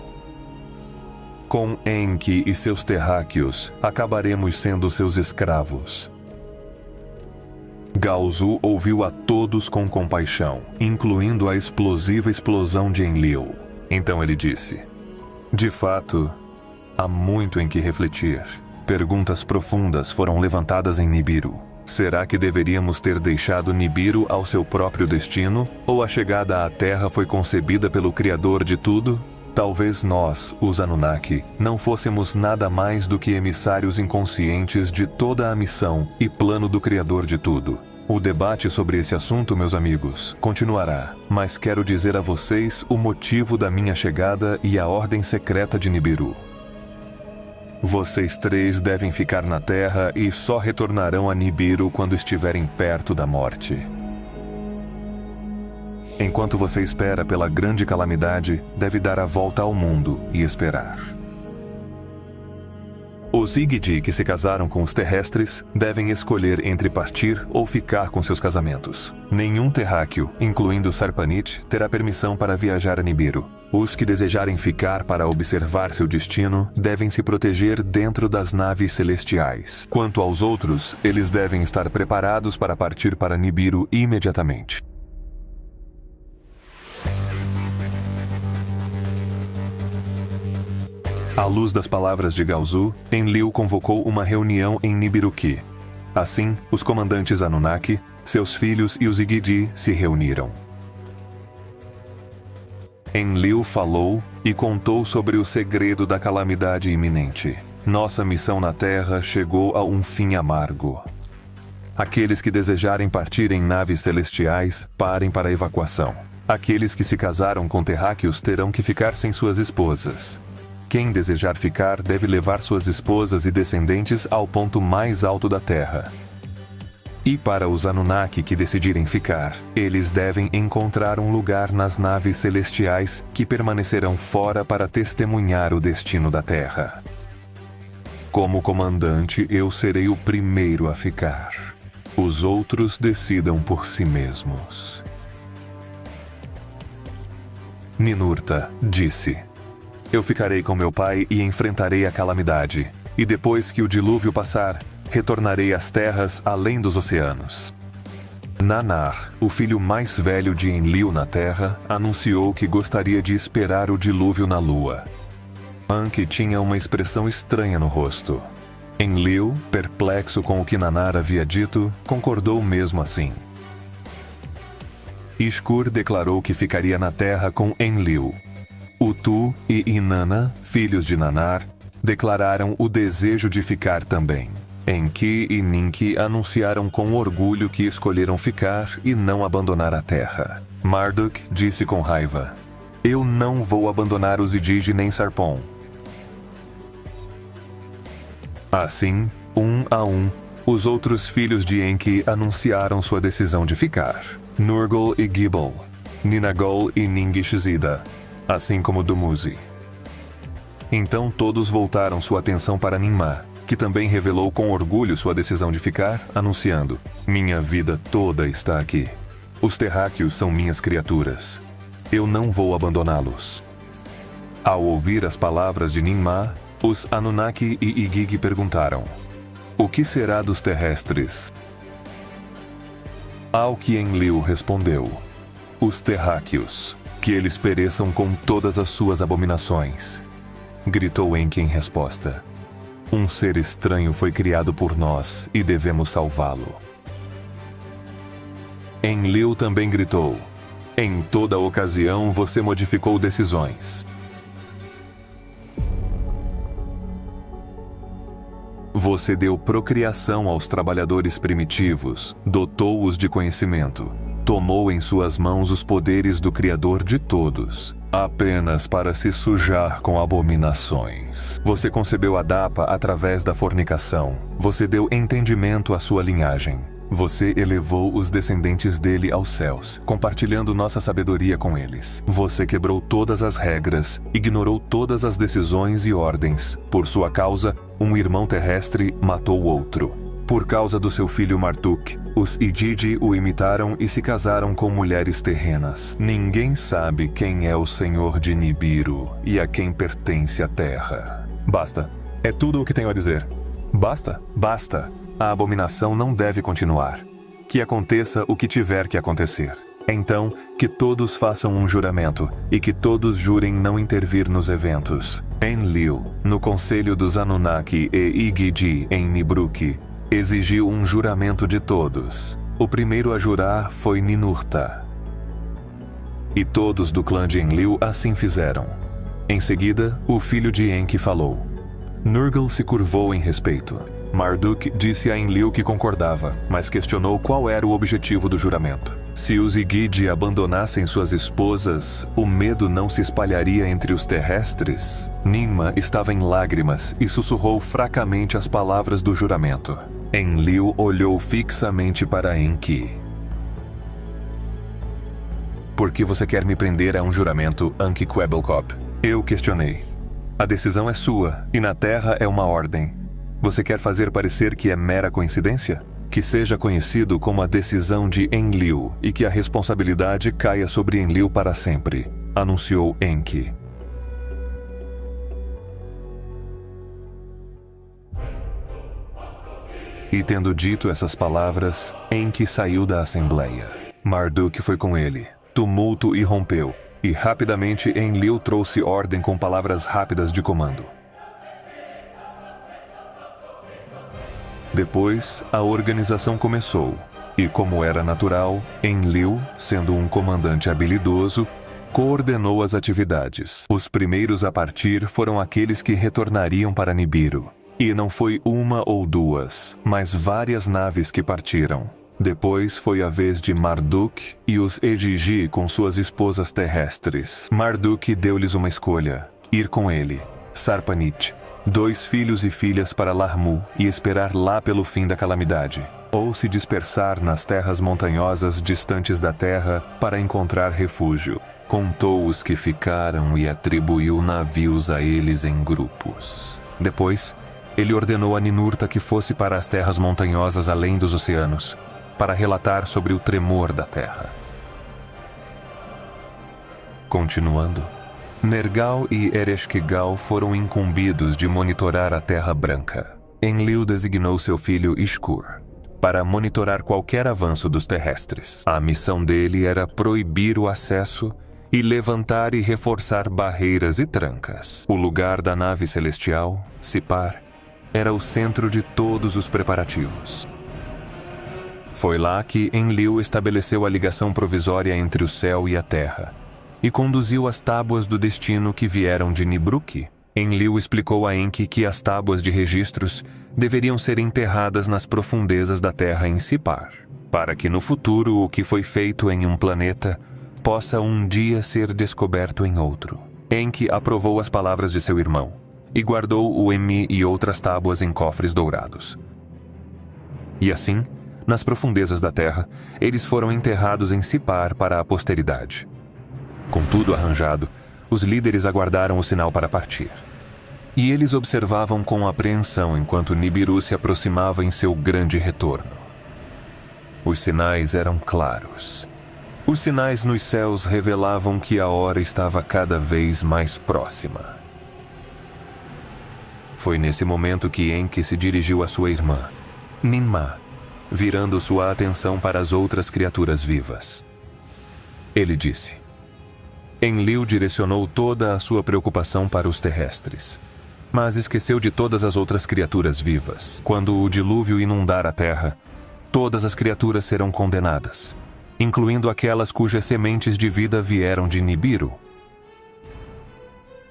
Speaker 1: Com Enki e seus terráqueos, acabaremos sendo seus escravos. Galzu ouviu a todos com compaixão, incluindo a explosiva explosão de Enlil. Então ele disse: "De fato, há muito em que refletir. Perguntas profundas foram levantadas em Nibiru. Será que deveríamos ter deixado Nibiru ao seu próprio destino? Ou a chegada à Terra foi concebida pelo Criador de tudo? Talvez nós, os Anunnaki, não fôssemos nada mais do que emissários inconscientes de toda a missão e plano do Criador de tudo. O debate sobre esse assunto, meus amigos, continuará, mas quero dizer a vocês o motivo da minha chegada e a ordem secreta de Nibiru. Vocês três devem ficar na Terra e só retornarão a Nibiru quando estiverem perto da morte. Enquanto você espera pela grande calamidade, deve dar a volta ao mundo e esperar." Os Igidi que se casaram com os terrestres devem escolher entre partir ou ficar com seus casamentos. Nenhum terráqueo, incluindo Sarpanit, terá permissão para viajar a Nibiru. Os que desejarem ficar para observar seu destino devem se proteger dentro das naves celestiais. Quanto aos outros, eles devem estar preparados para partir para Nibiru imediatamente. À luz das palavras de Gaozu, Enlil convocou uma reunião em Nibiruki. Assim, os comandantes Anunnaki, seus filhos e os Igidi se reuniram. Enlil falou e contou sobre o segredo da calamidade iminente. Nossa missão na Terra chegou a um fim amargo. Aqueles que desejarem partir em naves celestiais, parem para a evacuação. Aqueles que se casaram com terráqueos terão que ficar sem suas esposas. Quem desejar ficar deve levar suas esposas e descendentes ao ponto mais alto da Terra. E para os Anunnaki que decidirem ficar, eles devem encontrar um lugar nas naves celestiais que permanecerão fora para testemunhar o destino da Terra. Como comandante, eu serei o primeiro a ficar. Os outros decidam por si mesmos. Ninurta disse: Eu ficarei com meu pai e enfrentarei a calamidade, e depois que o dilúvio passar, retornarei às terras além dos oceanos. Nanar, o filho mais velho de Enlil na Terra, anunciou que gostaria de esperar o dilúvio na Lua. Anki tinha uma expressão estranha no rosto. Enlil, perplexo com o que Nanar havia dito, concordou mesmo assim. Ishkur declarou que ficaria na Terra com Enlil. Utu e Inanna, filhos de Nanar, declararam o desejo de ficar também. Enki e Ninki anunciaram com orgulho que escolheram ficar e não abandonar a Terra. Marduk disse com raiva: Eu não vou abandonar os Idigi nem Sarpon. Assim, um a um, os outros filhos de Enki anunciaram sua decisão de ficar. Nurgle e Gibel, Ninagol e Ningishzida, assim como Dumuzi. Então todos voltaram sua atenção para Ninmah, que também revelou com orgulho sua decisão de ficar, anunciando: Minha vida toda está aqui. Os terráqueos são minhas criaturas. Eu não vou abandoná-los. Ao ouvir as palavras de Ninmah, os Anunnaki e Igigi perguntaram: O que será dos terrestres? Ao que Enlil respondeu: Os terráqueos, que eles pereçam com todas as suas abominações. Gritou Enki em resposta: Um ser estranho foi criado por nós e devemos salvá-lo. Enlil também gritou: Em toda ocasião você modificou decisões. Você deu procriação aos trabalhadores primitivos, dotou-os de conhecimento, tomou em suas mãos os poderes do Criador de todos, apenas para se sujar com abominações. Você concebeu Adapa através da fornicação. Você deu entendimento à sua linhagem. Você elevou os descendentes dele aos céus, compartilhando nossa sabedoria com eles. Você quebrou todas as regras, ignorou todas as decisões e ordens. Por sua causa, um irmão terrestre matou o outro. Por causa do seu filho Marduk, os Idigi o imitaram e se casaram com mulheres terrenas. Ninguém sabe quem é o Senhor de Nibiru e a quem pertence a Terra. Basta. É tudo o que tenho a dizer. Basta, basta. A abominação não deve continuar. Que aconteça o que tiver que acontecer. Então, que todos façam um juramento e que todos jurem não intervir nos eventos. Enlil, no conselho dos Anunnaki e Igidi em Nibruki, exigiu um juramento de todos. O primeiro a jurar foi Ninurta. E todos do clã de Enlil assim fizeram. Em seguida, o filho de Enki falou. Nurgle se curvou em respeito. Marduk disse a Enlil que concordava, mas questionou qual era o objetivo do juramento. Se os Igidi abandonassem suas esposas, o medo não se espalharia entre os terrestres? Ninmah estava em lágrimas e sussurrou fracamente as palavras do juramento. Enlil olhou fixamente para Enki. Por que você quer me prender a um juramento, Anki Kwebbelkop? Eu questionei. A decisão é sua, e na Terra é uma ordem. Você quer fazer parecer que é mera coincidência? Que seja conhecido como a decisão de Enlil e que a responsabilidade caia sobre Enlil para sempre, anunciou Enki. E tendo dito essas palavras, Enki saiu da assembleia. Marduk foi com ele. Tumulto irrompeu, e rapidamente Enlil trouxe ordem com palavras rápidas de comando. Depois, a organização começou, e como era natural, Enlil, sendo um comandante habilidoso, coordenou as atividades. Os primeiros a partir foram aqueles que retornariam para Nibiru. E não foi uma ou duas, mas várias naves que partiram. Depois foi a vez de Marduk e os Egigi com suas esposas terrestres. Marduk deu-lhes uma escolha: ir com ele, Sarpanit, 2 filhos e filhas para Larmu e esperar lá pelo fim da calamidade, ou se dispersar nas terras montanhosas distantes da terra para encontrar refúgio. Contou os que ficaram e atribuiu navios a eles em grupos. Depois, ele ordenou a Ninurta que fosse para as terras montanhosas além dos oceanos, para relatar sobre o tremor da terra. Continuando, Nergal e Ereshkigal foram incumbidos de monitorar a Terra Branca. Enlil designou seu filho Ishkur para monitorar qualquer avanço dos terrestres. A missão dele era proibir o acesso e levantar e reforçar barreiras e trancas. O lugar da nave celestial, Sipar, era o centro de todos os preparativos. Foi lá que Enlil estabeleceu a ligação provisória entre o céu e a terra e conduziu as tábuas do destino que vieram de Nibruk. Enlil explicou a Enki que as tábuas de registros deveriam ser enterradas nas profundezas da terra em Sipar, para que no futuro o que foi feito em um planeta possa um dia ser descoberto em outro. Enki aprovou as palavras de seu irmão e guardou o Emi e outras tábuas em cofres dourados. E assim, nas profundezas da terra, eles foram enterrados em Sipar para a posteridade. Com tudo arranjado, os líderes aguardaram o sinal para partir. E eles observavam com apreensão enquanto Nibiru se aproximava em seu grande retorno. Os sinais eram claros. Os sinais nos céus revelavam que a hora estava cada vez mais próxima. Foi nesse momento que Enki se dirigiu à sua irmã, Ninmah, virando sua atenção para as outras criaturas vivas. Ele disse: Enlil direcionou toda a sua preocupação para os terrestres, mas esqueceu de todas as outras criaturas vivas. Quando o dilúvio inundar a terra, todas as criaturas serão condenadas, incluindo aquelas cujas sementes de vida vieram de Nibiru.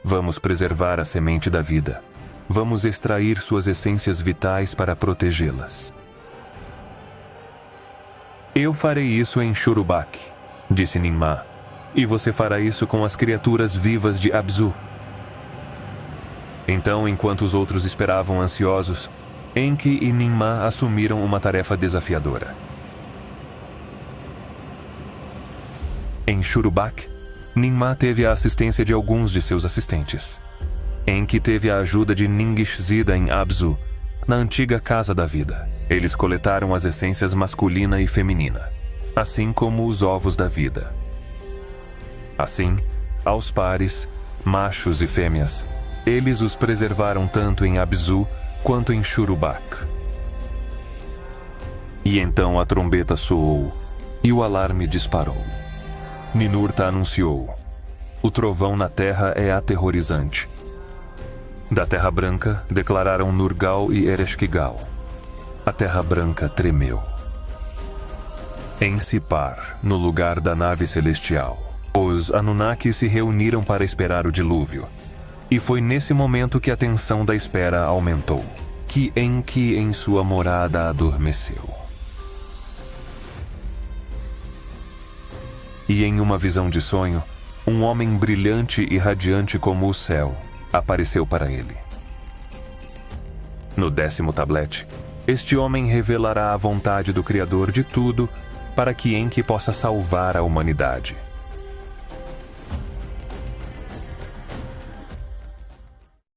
Speaker 1: Vamos preservar a semente da vida. Vamos extrair suas essências vitais para protegê-las. Eu farei isso em Shurubak, disse Ninmah, e você fará isso com as criaturas vivas de Abzu. Então, enquanto os outros esperavam ansiosos, Enki e Ninmah assumiram uma tarefa desafiadora. Em Shurubak, Ninmah teve a assistência de alguns de seus assistentes. Enki teve a ajuda de Ningishzida em Abzu, na antiga Casa da Vida. Eles coletaram as essências masculina e feminina, assim como os ovos da vida. Assim, aos pares, machos e fêmeas, eles os preservaram tanto em Abzu quanto em Shurubak. E então a trombeta soou e o alarme disparou. Ninurta anunciou: o trovão na terra é aterrorizante. Da Terra Branca, declararam Nurgal e Ereshkigal. A Terra Branca tremeu. Em Sipar, no lugar da nave celestial, os Anunnaki se reuniram para esperar o dilúvio. E foi nesse momento que a tensão da espera aumentou, que Enki em sua morada adormeceu. E em uma visão de sonho, um homem brilhante e radiante como o céu apareceu para ele. No 10º tablete, este homem revelará a vontade do Criador de tudo para que Enki possa salvar a humanidade.